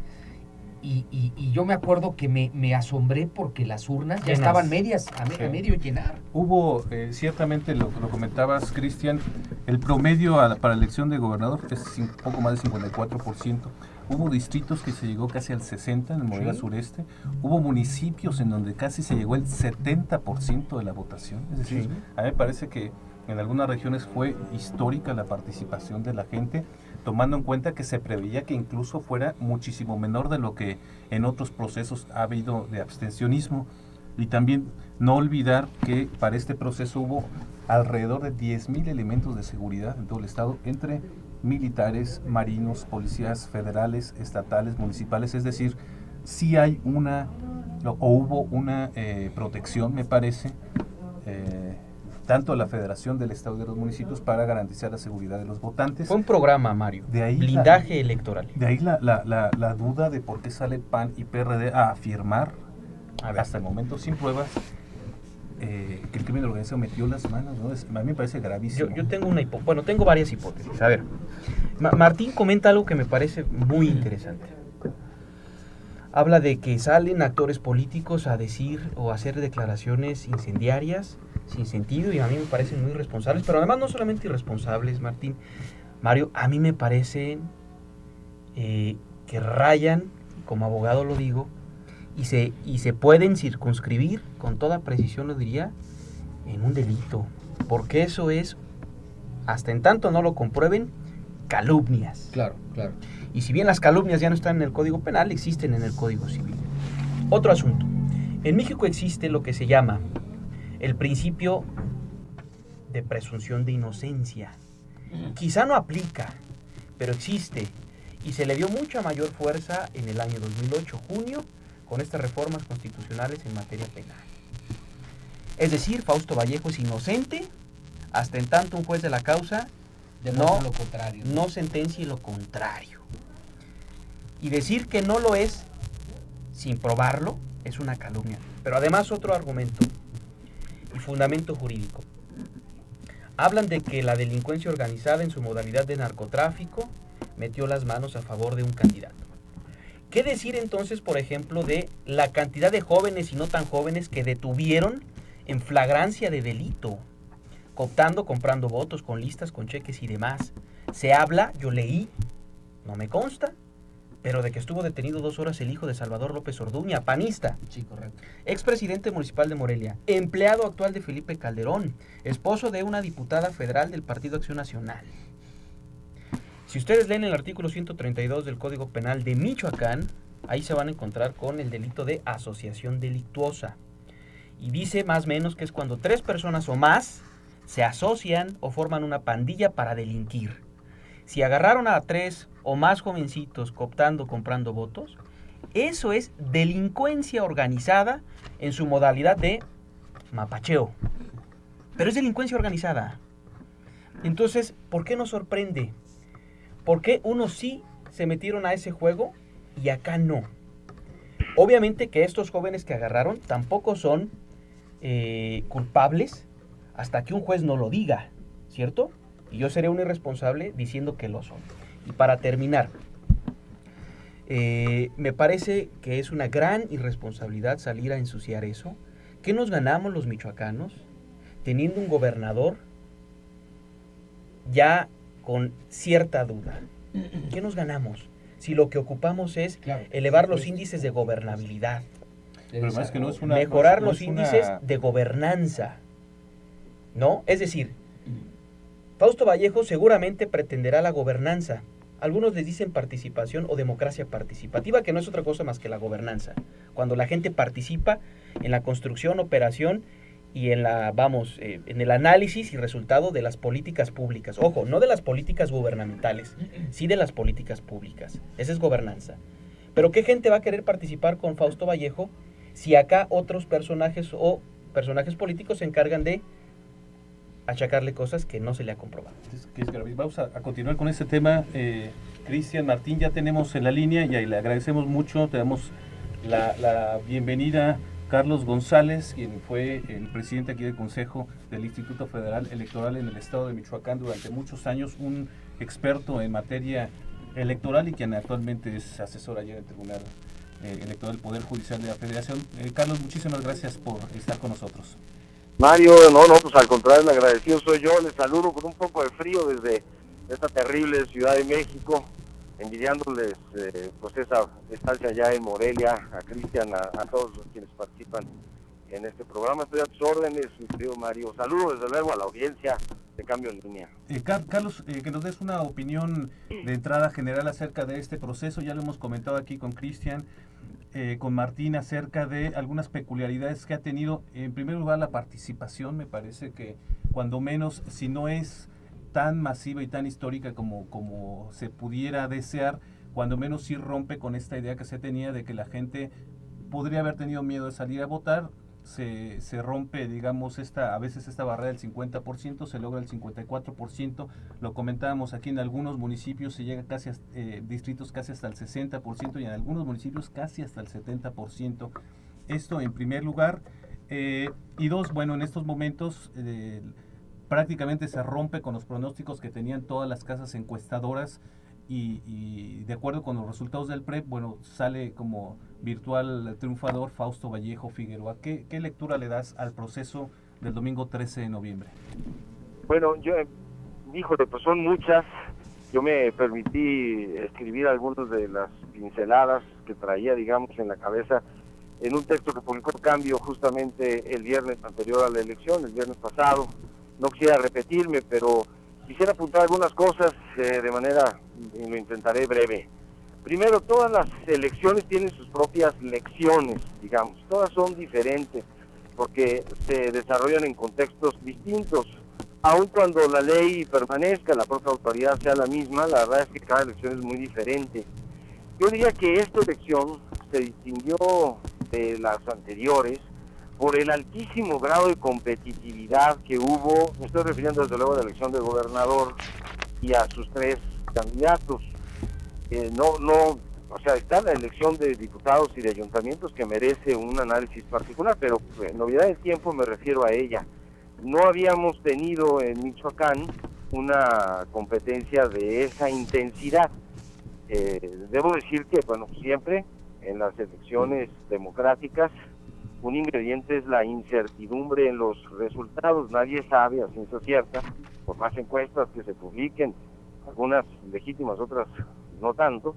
y yo me acuerdo que me asombré porque las urnas ya estaban medias, a medio llenar. Hubo, ciertamente lo comentabas, Cristian, el promedio para la elección de gobernador es un poco más del 54%. Hubo distritos que se llegó casi al 60% en el Morelia sureste. Hubo municipios en donde casi se llegó el 70% de la votación. Es decir, a mí me parece que en algunas regiones fue histórica la participación de la gente, tomando en cuenta que se preveía que incluso fuera muchísimo menor de lo que en otros procesos ha habido de abstencionismo. Y también no olvidar que para este proceso hubo alrededor de 10,000 elementos de seguridad en todo el estado, entre militares, marinos, policías federales, estatales, municipales. Es decir, sí hay hubo una protección, me parece, tanto a la Federación del Estado y de los municipios para garantizar la seguridad de los votantes. Fue un programa, Mario, de ahí blindaje electoral. De ahí la duda de por qué sale PAN y PRD a afirmar, hasta el momento sin pruebas, que el crimen organizado metió las manos, ¿no? A mí me parece gravísimo. Yo tengo tengo varias hipótesis. A ver, Martín comenta algo que me parece muy interesante. Habla de que salen actores políticos a decir o a hacer declaraciones incendiarias, sin sentido, y a mí me parecen muy irresponsables, pero además no solamente irresponsables, Mario, a mí me parecen que rayan, como abogado lo digo, y se pueden circunscribir, con toda precisión lo diría, en un delito, porque eso es, hasta en tanto no lo comprueben, calumnias. Claro. Y si bien las calumnias ya no están en el Código Penal, existen en el Código Civil. Otro asunto. En México existe lo que se llama el principio de presunción de inocencia. Quizá no aplica, pero existe. Y se le dio mucha mayor fuerza en el año 2008, junio, con estas reformas constitucionales en materia penal. Es decir, Fausto Vallejo es inocente hasta en tanto un juez de la causa no sentencie lo contrario. Y decir que no lo es sin probarlo es una calumnia. Pero además otro argumento y fundamento jurídico. Hablan de que la delincuencia organizada en su modalidad de narcotráfico metió las manos a favor de un candidato. ¿Qué decir entonces, por ejemplo, de la cantidad de jóvenes y no tan jóvenes que detuvieron en flagrancia de delito, cooptando, comprando votos con listas, con cheques y demás? Se habla, yo leí, no me consta, pero de que estuvo detenido 2 horas el hijo de Salvador López Orduña, panista. Sí, correcto. Expresidente municipal de Morelia, empleado actual de Felipe Calderón, esposo de una diputada federal del Partido Acción Nacional. Si ustedes leen el artículo 132 del Código Penal de Michoacán, ahí se van a encontrar con el delito de asociación delictuosa. Y dice más o menos que es cuando 3 personas o más se asocian o forman una pandilla para delinquir. Si agarraron a 3 o más jovencitos cooptando, comprando votos, eso es delincuencia organizada en su modalidad de mapacheo. Pero es delincuencia organizada. Entonces, ¿por qué nos sorprende? ¿Por qué unos sí se metieron a ese juego y acá no? Obviamente que estos jóvenes que agarraron tampoco son culpables hasta que un juez no lo diga, ¿cierto? Y yo seré un irresponsable diciendo que lo son. Y para terminar, me parece que es una gran irresponsabilidad salir a ensuciar eso. ¿Qué nos ganamos los michoacanos teniendo un gobernador ya con cierta duda? ¿Qué nos ganamos si lo que ocupamos es elevar los índices de gobernabilidad? Pero más que mejorar los índices de gobernanza, ¿no? Es decir, Fausto Vallejo seguramente pretenderá la gobernanza. Algunos les dicen participación o democracia participativa, que no es otra cosa más que la gobernanza. Cuando la gente participa en la construcción, operación y en en el análisis y resultado de las políticas públicas. Ojo, no de las políticas gubernamentales, sí de las políticas públicas. Esa es gobernanza. Pero ¿qué gente va a querer participar con Fausto Vallejo si acá otros personajes o personajes políticos se encargan de achacarle cosas que no se le ha comprobado? Vamos a continuar con este tema. Cristian Martín, ya tenemos en la línea y le agradecemos mucho. Te damos la bienvenida. Carlos González, quien fue el presidente aquí del Consejo del Instituto Federal Electoral en el estado de Michoacán durante muchos años, un experto en materia electoral y quien actualmente es asesor allá del Tribunal Electoral del Poder Judicial de la Federación. Carlos, muchísimas gracias por estar con nosotros. Mario, pues al contrario, el agradecido soy yo. Les saludo con un poco de frío desde esta terrible Ciudad de México, envidiándoles pues esa estancia allá en Morelia, a Cristian, a todos los quienes participan en este programa. Estoy a tus órdenes, mi querido Mario. Saludo desde luego a la audiencia de Cambio en Línea. Carlos, que nos des una opinión de entrada general acerca de este proceso. Ya lo hemos comentado aquí con Cristian, con Martín, acerca de algunas peculiaridades que ha tenido. En primer lugar, la participación. Me parece que cuando menos, si no es tan masiva y tan histórica como se pudiera desear, cuando menos sí rompe con esta idea que se tenía de que la gente podría haber tenido miedo de salir a votar. Se rompe, digamos, a veces esta barrera del 50%, se logra el 54%, lo comentábamos aquí, en algunos municipios se llega casi distritos casi hasta el 60% y en algunos municipios casi hasta el 70%. Esto en primer lugar. Y dos, bueno, en estos momentos prácticamente se rompe con los pronósticos que tenían todas las casas encuestadoras y de acuerdo con los resultados del PREP, bueno, sale como virtual triunfador Fausto Vallejo Figueroa. ¿Qué lectura le das al proceso del domingo 13 de noviembre? Bueno, híjole, pues son muchas. Yo me permití escribir algunas de las pinceladas que traía, digamos, en la cabeza en un texto que publicó Cambio justamente el viernes anterior a la elección, el viernes pasado. No quisiera repetirme, pero quisiera apuntar algunas cosas de manera, y lo intentaré breve. Primero, todas las elecciones tienen sus propias lecciones, digamos, todas son diferentes, porque se desarrollan en contextos distintos. Aun cuando la ley permanezca, la propia autoridad sea la misma, la verdad es que cada elección es muy diferente. Yo diría que esta elección se distinguió de las anteriores por el altísimo grado de competitividad que hubo. Me estoy refiriendo desde luego a la elección del gobernador y a sus tres candidatos. O sea, está la elección de diputados y de ayuntamientos que merece un análisis particular, pero en novedad del tiempo me refiero a ella. No habíamos tenido en Michoacán una competencia de esa intensidad. Debo decir que, bueno, siempre en las elecciones democráticas un ingrediente es la incertidumbre en los resultados. Nadie sabe a ciencia cierta, por más encuestas que se publiquen, algunas legítimas, otras no tanto,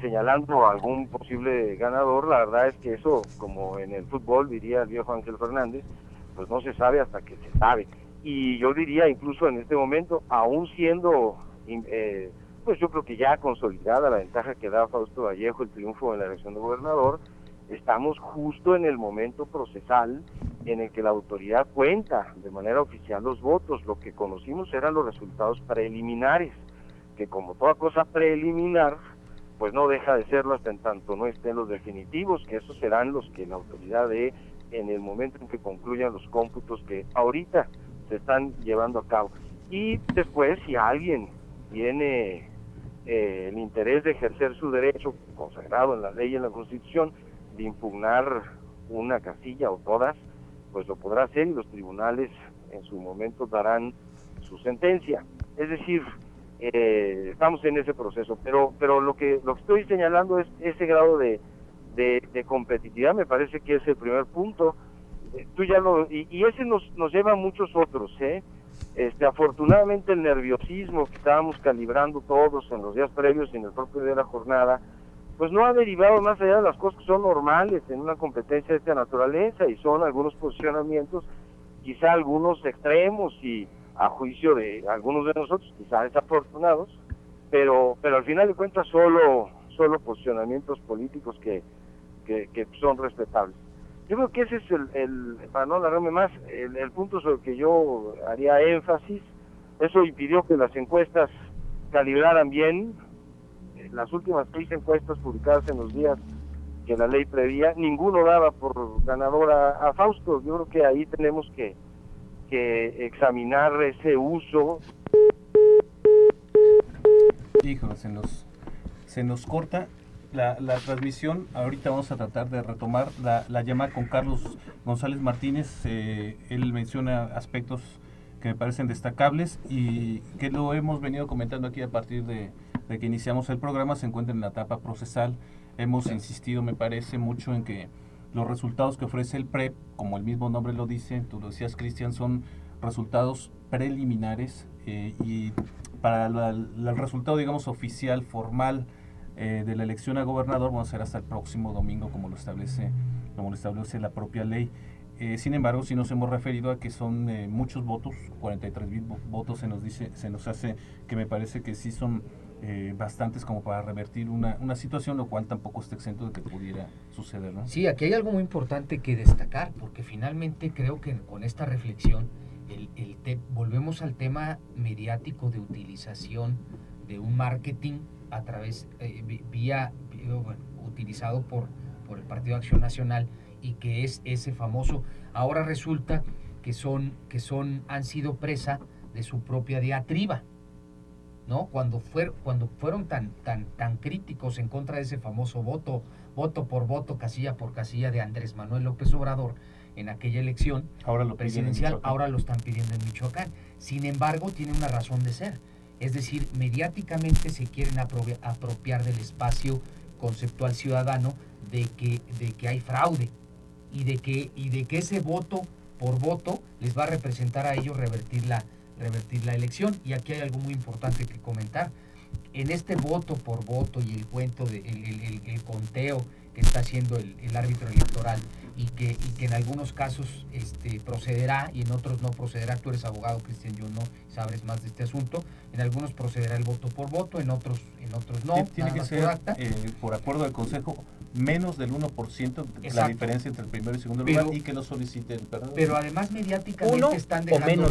señalando a algún posible ganador. La verdad es que eso, como en el fútbol diría el viejo Ángel Fernández, pues no se sabe hasta que se sabe. Y yo diría incluso en este momento, aún siendo pues yo creo que ya consolidada la ventaja que da Fausto Vallejo, el triunfo en la elección de gobernador, estamos justo en el momento procesal en el que la autoridad cuenta de manera oficial los votos. Lo que conocimos eran los resultados preliminares, que como toda cosa preliminar, pues no deja de serlo hasta en tanto no estén los definitivos, que esos serán los que la autoridad dé en el momento en que concluyan los cómputos que ahorita se están llevando a cabo. Y después, si alguien tiene el interés de ejercer su derecho consagrado en la ley y en la Constitución de impugnar una casilla o todas, pues lo podrá hacer y los tribunales en su momento darán su sentencia. Es decir, estamos en ese proceso, pero lo que estoy señalando es ese grado de competitividad. Me parece que es el primer punto. Y ese nos lleva a muchos otros, afortunadamente el nerviosismo que estábamos calibrando todos en los días previos y en el propio día de la jornada, pues no ha derivado más allá de las cosas que son normales en una competencia de esta naturaleza, y son algunos posicionamientos, quizá algunos extremos y a juicio de algunos de nosotros quizá desafortunados, pero al final de cuentas solo posicionamientos políticos que son respetables. Yo creo que ese es para no alargarme más, el punto sobre el que yo haría énfasis. Eso impidió que las encuestas calibraran bien. Las últimas 6 encuestas publicadas en los días que la ley prevía, ninguno daba por ganadora a Fausto. Yo creo que ahí tenemos que examinar ese uso. Híjole, se nos corta la transmisión. Ahorita vamos a tratar de retomar la llamada con Carlos González Martínez. Él menciona aspectos que me parecen destacables y que lo hemos venido comentando aquí a partir de que iniciamos el programa. Se encuentra en la etapa procesal. Hemos insistido, me parece, mucho en que los resultados que ofrece el PREP, como el mismo nombre lo dice, tú lo decías, Cristian, son resultados preliminares, y para el resultado, digamos, oficial, formal, de la elección a gobernador, van a ser hasta el próximo domingo, como lo establece la propia ley. Sin embargo, sí nos hemos referido a que son muchos votos, 43,000 votos se nos hace, que me parece que sí son bastantes como para revertir una situación, lo cual tampoco está exento de que pudiera suceder, ¿no? Sí, aquí hay algo muy importante que destacar, porque finalmente creo que con esta reflexión volvemos al tema mediático de utilización de un marketing a través, utilizado por el Partido Acción Nacional, y que es ese famoso. Ahora resulta que han sido presa de su propia diatriba, ¿no? Cuando fueron tan críticos en contra de ese famoso voto por voto, casilla por casilla de Andrés Manuel López Obrador en aquella elección presidencial, ahora lo están pidiendo en Michoacán. Sin embargo, tiene una razón de ser. Es decir, mediáticamente se quieren apropiar del espacio conceptual ciudadano de que hay fraude y de que ese voto por voto les va a representar a ellos revertir la elección. Y aquí hay algo muy importante que comentar. En este voto por voto y el cuento el conteo que está haciendo el árbitro electoral, y que en algunos casos procederá y en otros no procederá. Tú eres abogado, Cristian, yo no, sabes más de este asunto. En algunos procederá el voto por voto, en otros no. Tiene que ser por acuerdo del Consejo menos del 1% la diferencia entre el primero y segundo lugar, y que lo solicite el perdedor. Pero además mediáticamente están dejando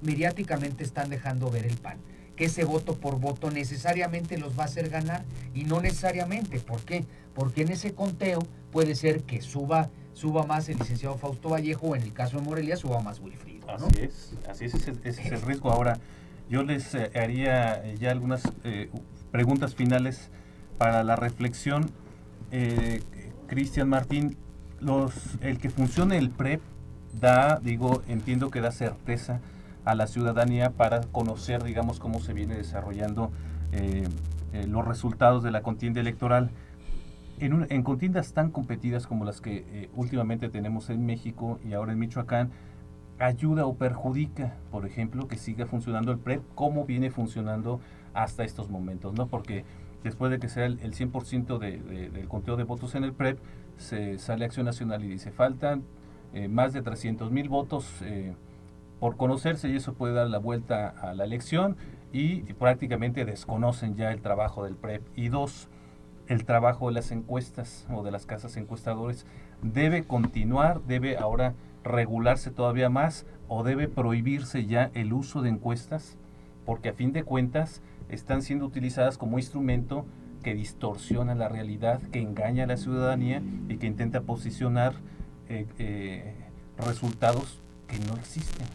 mediáticamente están dejando ver el pan, que ese voto por voto necesariamente los va a hacer ganar, y no necesariamente. ¿Por qué? Porque en ese conteo puede ser que suba más el licenciado Fausto Vallejo, o en el caso de Morelia suba más Wilfrido, ¿no? Así es, ese es el riesgo. Ahora, yo les haría ya algunas preguntas finales para la reflexión. Cristian Martín, el que funcione el PREP entiendo que da certeza a la ciudadanía para conocer, digamos, cómo se viene desarrollando los resultados de la contienda electoral. En contiendas tan competidas como las que últimamente tenemos en México y ahora en Michoacán, ¿ayuda o perjudica, por ejemplo, que siga funcionando el PREP como viene funcionando hasta estos momentos, ¿no? Porque después de que sea el 100% del conteo de votos en el PREP, se sale Acción Nacional y dice, faltan más de 300,000 votos por conocerse, y eso puede dar la vuelta a la elección, y prácticamente desconocen ya el trabajo del PREP. Y dos, el trabajo de las encuestas o de las casas encuestadores debe continuar, debe ahora regularse todavía más, o debe prohibirse ya el uso de encuestas, porque a fin de cuentas están siendo utilizadas como instrumento que distorsiona la realidad, que engaña a la ciudadanía y que intenta posicionar resultados que no existen.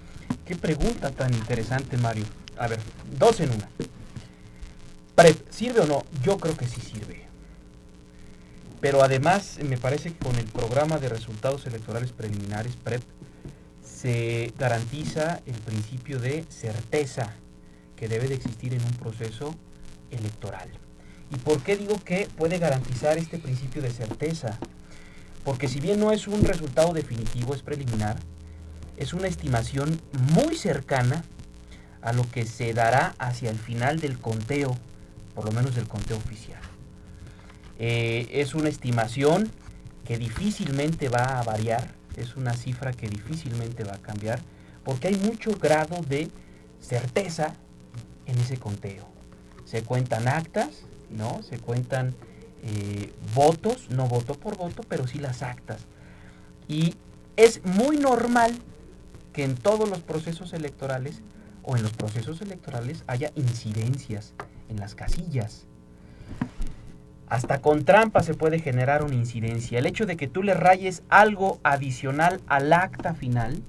Qué pregunta tan interesante, Mario. A ver, 2 en 1. PREP, ¿sirve o no? Yo creo que sí sirve. Pero además me parece que con el programa de resultados electorales preliminares, PREP, se garantiza el principio de certeza que debe de existir en un proceso electoral. ¿Y por qué digo que puede garantizar este principio de certeza? Porque si bien no es un resultado definitivo, es preliminar, es una estimación muy cercana a lo que se dará hacia el final del conteo, por lo menos del conteo oficial. Es una estimación que difícilmente va a variar, es una cifra que difícilmente va a cambiar, porque hay mucho grado de certeza en ese conteo. Se cuentan actas, ¿no? Se cuentan votos, no voto por voto, pero sí las actas. Y es muy normal que en todos los procesos electorales o en los procesos electorales haya incidencias en las casillas. Hasta con trampa se puede generar una incidencia. El hecho de que tú le rayes algo adicional al acta final,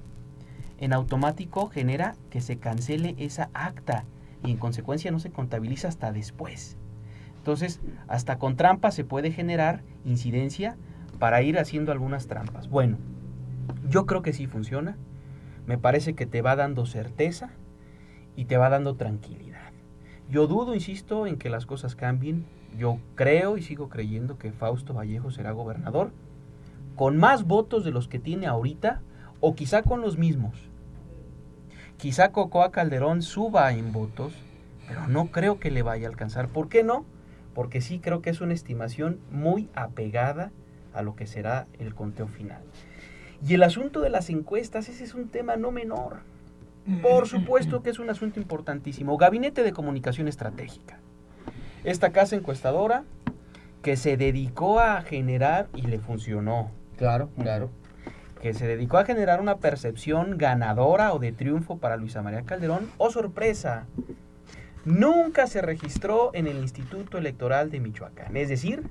en automático genera que se cancele esa acta y en consecuencia no se contabiliza hasta después. Entonces, hasta con trampa se puede generar incidencia para ir haciendo algunas trampas. Bueno, yo creo que sí funciona. Me parece que te va dando certeza y te va dando tranquilidad. Yo dudo, insisto, en que las cosas cambien. Yo creo y sigo creyendo que Fausto Vallejo será gobernador con más votos de los que tiene ahorita o quizá con los mismos. Quizá Cocoa Calderón suba en votos, pero no creo que le vaya a alcanzar. ¿Por qué no? Porque sí creo que es una estimación muy apegada a lo que será el conteo final. Y el asunto de las encuestas, ese es un tema no menor. Por supuesto que es un asunto importantísimo. Gabinete de Comunicación Estratégica. Esta casa encuestadora que se dedicó a generar, y le funcionó. Claro, claro. Que se dedicó a generar una percepción ganadora o de triunfo para Luisa María Calderón. ¡Oh, sorpresa! Nunca se registró en el Instituto Electoral de Michoacán. Es decir,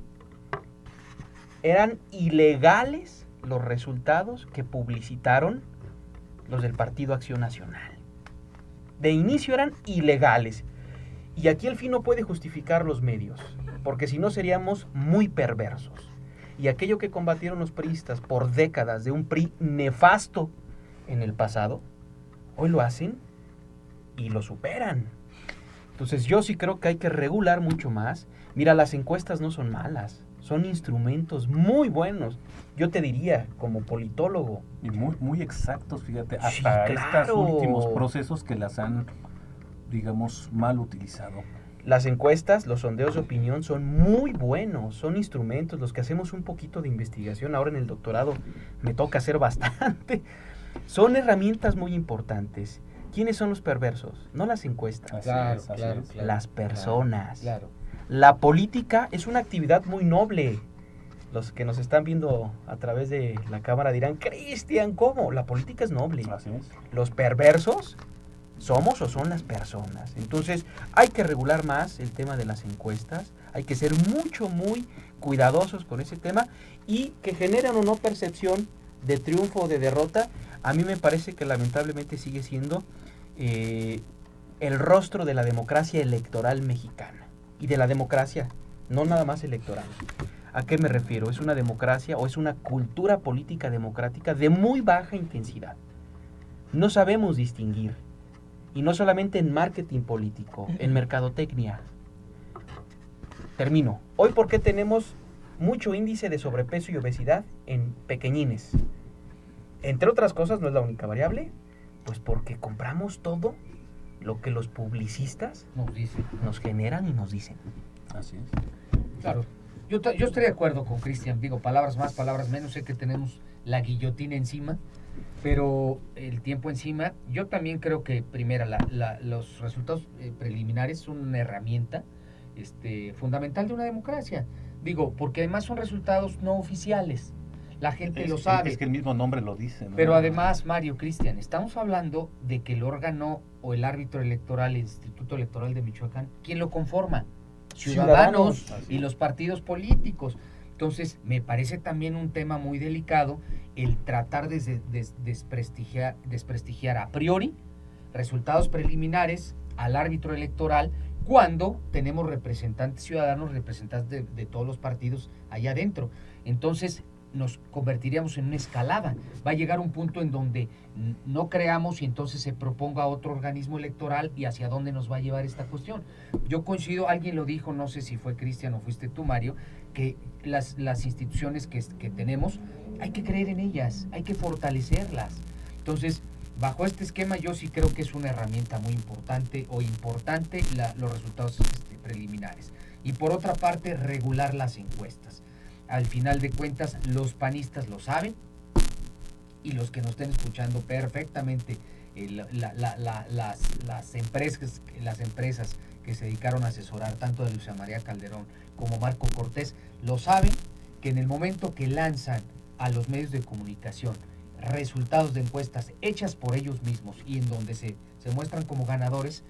eran ilegales los resultados que publicitaron los del Partido Acción Nacional. De inicio eran ilegales. Y aquí el fin no puede justificar los medios, porque si no seríamos muy perversos. Y aquello que combatieron los priistas por décadas de un PRI nefasto en el pasado, hoy lo hacen y lo superan. Entonces yo sí creo que hay que regular mucho más. Mira, las encuestas no son malas, son instrumentos muy buenos. Yo te diría, como politólogo. Y muy exactos, fíjate, hasta Sí, claro. estos últimos procesos que las han, digamos, mal utilizado. Las encuestas, los sondeos de opinión son muy buenos, son instrumentos, los que hacemos un poquito de investigación. Ahora en el doctorado me toca hacer bastante. Son herramientas muy importantes. ¿Quiénes son los perversos? No las encuestas, Claro, así claro, es. claro. las personas. Claro. La política es una actividad muy noble. Los que nos están viendo a través de la cámara dirán, Cristian, ¿cómo? La política es noble. Así es. Los perversos somos o son las personas. Entonces hay que regular más el tema de las encuestas, hay que ser muy cuidadosos con ese tema y que generan o no percepción de triunfo o de derrota. A mí me parece que lamentablemente sigue siendo el rostro de la democracia electoral mexicana y de la democracia, no nada más electoral. ¿A qué me refiero? Es una democracia o es una cultura política democrática de muy baja intensidad. No sabemos distinguir. Y no solamente en marketing político, en mercadotecnia. Termino. Hoy, ¿por qué tenemos mucho índice de sobrepeso y obesidad en pequeñines? Entre otras cosas, no es la única variable, pues porque compramos todo lo que los publicistas Nos dice. nos generan y nos dicen. Así es. Claro. Yo estoy de acuerdo con Cristian. Digo, palabras más, palabras menos. Sé que tenemos la guillotina encima, pero el tiempo encima. Yo también creo que, primero, los resultados preliminares son una herramienta fundamental de una democracia. Digo, porque además son resultados no oficiales. La gente lo sabe. Es que el mismo nombre lo dice, ¿no? Pero además, Mario, Cristian, estamos hablando de que el órgano o el árbitro electoral, el Instituto Electoral de Michoacán, ¿quién lo conforma? Ciudadanos y los partidos políticos. Entonces, me parece también un tema muy delicado el tratar de desprestigiar a priori resultados preliminares al árbitro electoral cuando tenemos representantes ciudadanos, representantes de todos los partidos allá adentro. Entonces, nos convertiríamos en una escalada. Va a llegar un punto en donde no creamos y entonces se proponga otro organismo electoral y hacia dónde nos va a llevar esta cuestión. Yo coincido, alguien lo dijo, no sé si fue Cristian o fuiste tú, Mario, que las instituciones que tenemos, hay que creer en ellas, hay que fortalecerlas. Entonces, bajo este esquema yo sí creo que es una herramienta muy importante los resultados preliminares. Y por otra parte, regular las encuestas. Al final de cuentas, los panistas lo saben y los que nos estén escuchando perfectamente, las empresas que se dedicaron a asesorar tanto a Luisa María Calderón como Marco Cortés, lo saben, que en el momento que lanzan a los medios de comunicación resultados de encuestas hechas por ellos mismos y en donde se muestran como ganadores,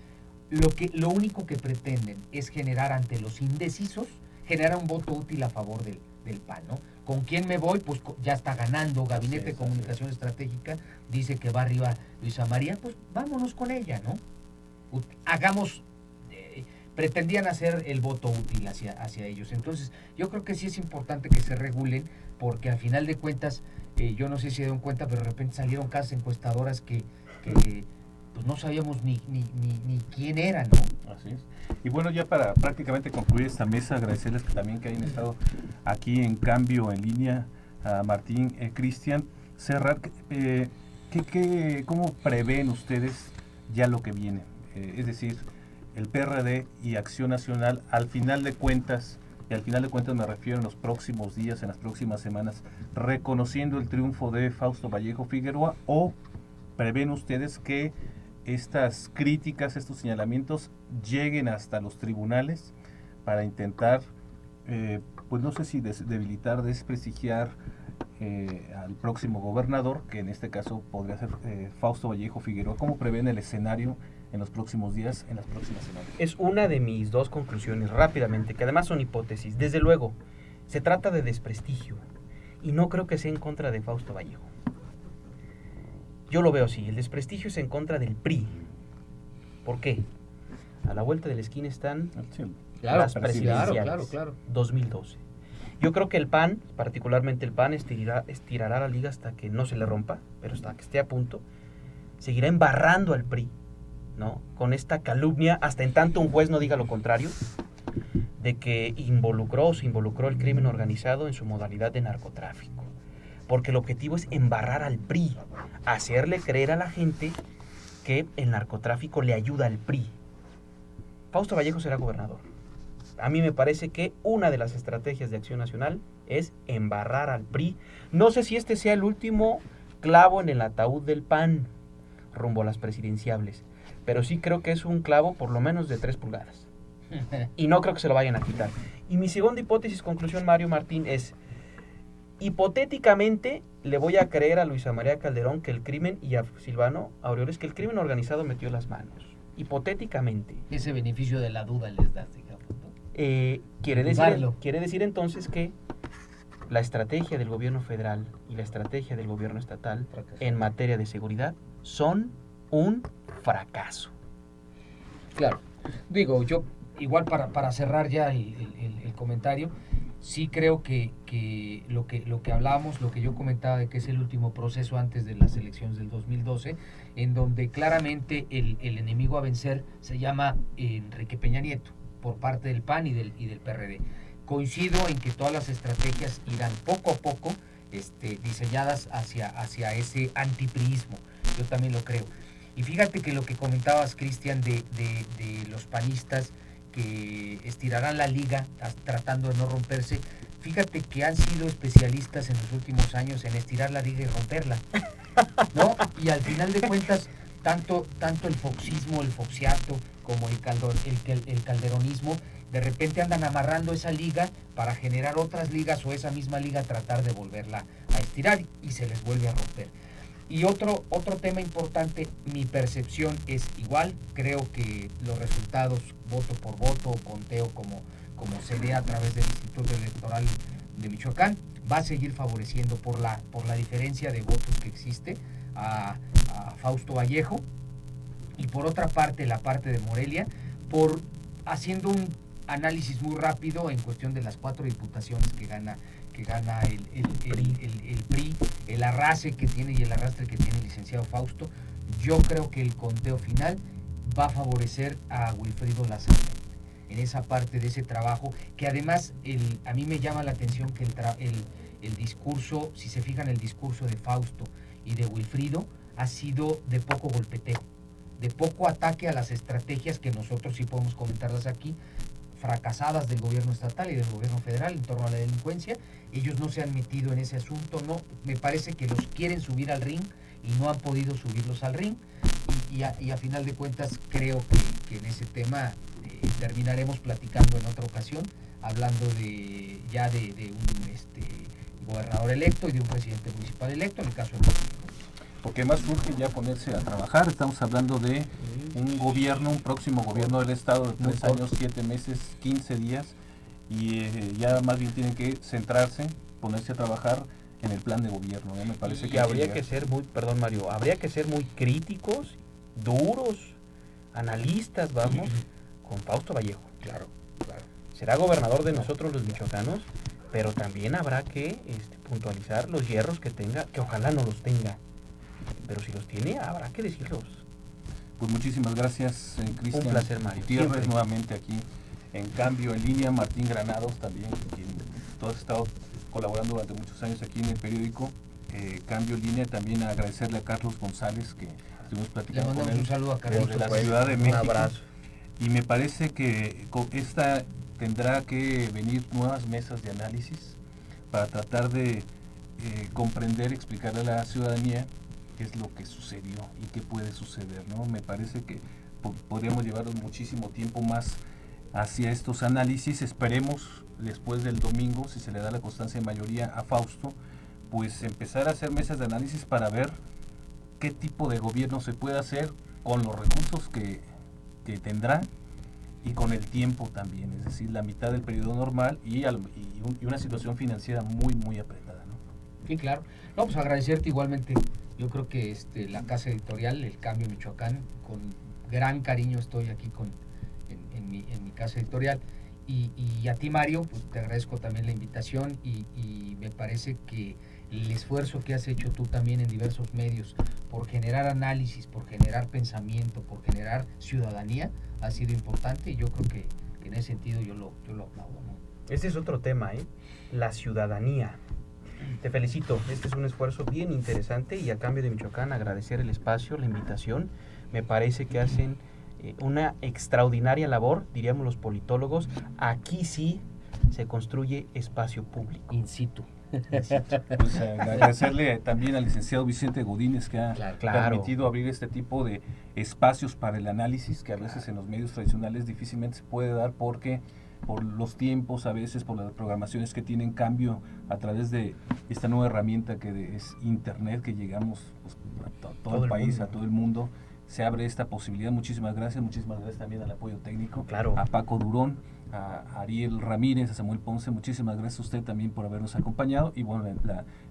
lo único que pretenden es generar ante los indecisos, generar un voto útil a favor del PAN, ¿no? ¿Con quién me voy? Pues ya está ganando, Gabinete de Comunicación Estratégica dice que va arriba Luisa María, pues vámonos con ella, ¿no? Pretendían hacer el voto útil hacia ellos. Entonces, yo creo que sí es importante que se regulen, porque al final de cuentas, yo no sé si se dieron cuenta, pero de repente salieron casas encuestadoras que pues no sabíamos ni quién era, ¿no? Así es. Y bueno, ya para prácticamente concluir esta mesa, agradecerles que también que hayan estado aquí en Cambio en Línea, a Martín, Cristian, cerrar, ¿cómo prevén ustedes ya lo que viene? Es decir, el PRD y Acción Nacional, al final de cuentas, y al final de cuentas me refiero en los próximos días, en las próximas semanas, reconociendo el triunfo de Fausto Vallejo Figueroa, o prevén ustedes que estas críticas, estos señalamientos lleguen hasta los tribunales para intentar, pues no sé si debilitar, desprestigiar al próximo gobernador, que en este caso podría ser Fausto Vallejo Figueroa? ¿Cómo prevén el escenario en los próximos días, en las próximas semanas? Es una de mis dos conclusiones, rápidamente, que además son hipótesis. Desde luego, se trata de desprestigio, y no creo que sea en contra de Fausto Vallejo. Yo lo veo así, el desprestigio es en contra del PRI. ¿Por qué? A la vuelta de la esquina están las presidenciales, claro. 2012. Yo creo que el PAN, particularmente el PAN, estirará la liga hasta que no se le rompa, pero hasta que esté a punto. Seguirá embarrando al PRI, ¿no? Con esta calumnia, hasta en tanto un juez no diga lo contrario, de que se involucró el crimen organizado en su modalidad de narcotráfico. Porque el objetivo es embarrar al PRI, hacerle creer a la gente que el narcotráfico le ayuda al PRI. Fausto Vallejo será gobernador. A mí me parece que una de las estrategias de Acción Nacional es embarrar al PRI. No sé si este sea el último clavo en el ataúd del PAN rumbo a las presidenciables, pero sí creo que es un clavo por lo menos de 3 pulgadas. Y no creo que se lo vayan a quitar. Y mi segunda hipótesis, conclusión, Mario Martín, es: hipotéticamente le voy a creer a Luisa María Calderón que el crimen, y a Silvano Aureoles, que el crimen organizado metió las manos. Hipotéticamente. Ese beneficio de la duda les das, digamos, ¿no? Quiere decir entonces que la estrategia del gobierno federal y la estrategia del gobierno estatal en materia de seguridad son un fracaso. Claro. Digo, yo igual para cerrar ya el comentario, sí creo que lo que hablábamos, lo que yo comentaba de que es el último proceso antes de las elecciones del 2012, en donde claramente el enemigo a vencer se llama Enrique Peña Nieto, por parte del PAN y del PRD. Coincido en que todas las estrategias irán poco a poco diseñadas hacia ese antipriismo. Yo también lo creo. Y fíjate que lo que comentabas, Cristian, de los panistas que estirarán la liga tratando de no romperse, fíjate que han sido especialistas en los últimos años en estirar la liga y romperla, ¿no? Y al final de cuentas, tanto el foxismo, el foxiato, como el calderonismo, de repente andan amarrando esa liga para generar otras ligas, o esa misma liga tratar de volverla a estirar, y se les vuelve a romper. Y otro tema importante, mi percepción es igual. Creo que los resultados voto por voto, conteo como se dé a través del Instituto Electoral de Michoacán, va a seguir favoreciendo por la diferencia de votos que existe a Fausto Vallejo. Y por otra parte, la parte de Morelia, haciendo un análisis muy rápido en cuestión de las 4 diputaciones que que gana el PRI, el arrastre que tiene y el arrastre que tiene el licenciado Fausto, yo creo que el conteo final va a favorecer a Wilfrido Lazarte en esa parte de ese trabajo, que además a mí me llama la atención que el discurso, si se fijan, el discurso de Fausto y de Wilfrido ha sido de poco golpeteo, de poco ataque a las estrategias que nosotros sí podemos comentarlas aquí, fracasadas del gobierno estatal y del gobierno federal en torno a la delincuencia. Ellos no se han metido en ese asunto, no, me parece que los quieren subir al ring y no han podido subirlos al ring, y a final de cuentas creo que en ese tema terminaremos platicando en otra ocasión, hablando de un gobernador electo y de un presidente municipal electo, en el caso de México. Porque más urge ya ponerse a trabajar. Estamos hablando de un próximo gobierno del estado de 3 años, 7 meses, 15 días, y ya más bien tienen que centrarse, ponerse a trabajar en el plan de gobierno. Me parece que habría que ser muy, perdón Mario, habría que ser muy críticos, duros, analistas, vamos, con Fausto Vallejo. Claro. Será gobernador de nosotros los michoacanos, pero también habrá que puntualizar los hierros que tenga, que ojalá no los tenga, pero si los tiene habrá que decirlos. Pues muchísimas gracias, Cristian. Un placer, Mario. Gutiérrez, nuevamente aquí en Cambio en Línea. Martín Granados también, quien tú has estado colaborando durante muchos años aquí en el periódico Cambio en Línea. También agradecerle a Carlos González, que estuvimos platicando con él, un saludo a Carlos, de la Ciudad de México. Un abrazo. Y me parece que esta tendrá que venir nuevas mesas de análisis para tratar de comprender, explicarle a la ciudadanía qué es lo que sucedió y qué puede suceder, ¿no? Me parece que podríamos llevarnos muchísimo tiempo más hacia estos análisis. Esperemos después del domingo, si se le da la constancia de mayoría a Fausto, pues empezar a hacer mesas de análisis para ver qué tipo de gobierno se puede hacer con los recursos que tendrá y con el tiempo también, es decir, la mitad del periodo normal y una situación financiera muy, muy apretada, ¿no? Sí, claro. No, pues agradecerte igualmente. Yo creo que la casa editorial, El Cambio Michoacán, con gran cariño estoy aquí en mi casa editorial. Y a ti, Mario, pues te agradezco también la invitación y me parece que el esfuerzo que has hecho tú también en diversos medios por generar análisis, por generar pensamiento, por generar ciudadanía, ha sido importante, y yo creo que en ese sentido yo lo aplaudo, ¿no? Este es otro tema, la ciudadanía. Te felicito, este es un esfuerzo bien interesante, y a Cambio de Michoacán agradecer el espacio, la invitación. Me parece que hacen una extraordinaria labor, diríamos los politólogos. Aquí sí se construye espacio público. In situ. Pues agradecerle también al licenciado Vicente Godínez, que ha permitido abrir este tipo de espacios para el análisis, que a veces en los medios tradicionales difícilmente se puede dar, porque por los tiempos, a veces por las programaciones que tienen Cambio a través de esta nueva herramienta que es Internet, que llegamos pues, a todo el país, mundo. A todo el mundo, se abre esta posibilidad. Muchísimas gracias también al apoyo técnico, claro, a Paco Durón, a Ariel Ramírez, a Samuel Ponce. Muchísimas gracias a usted también por habernos acompañado, y bueno,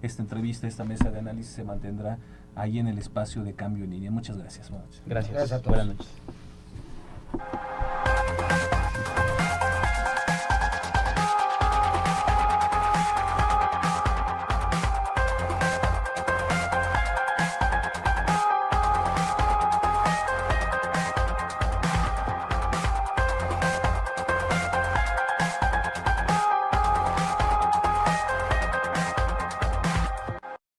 esta entrevista, esta mesa de análisis se mantendrá ahí en el espacio de Cambio en Línea. Muchas gracias. Gracias a todos. Buenas noches.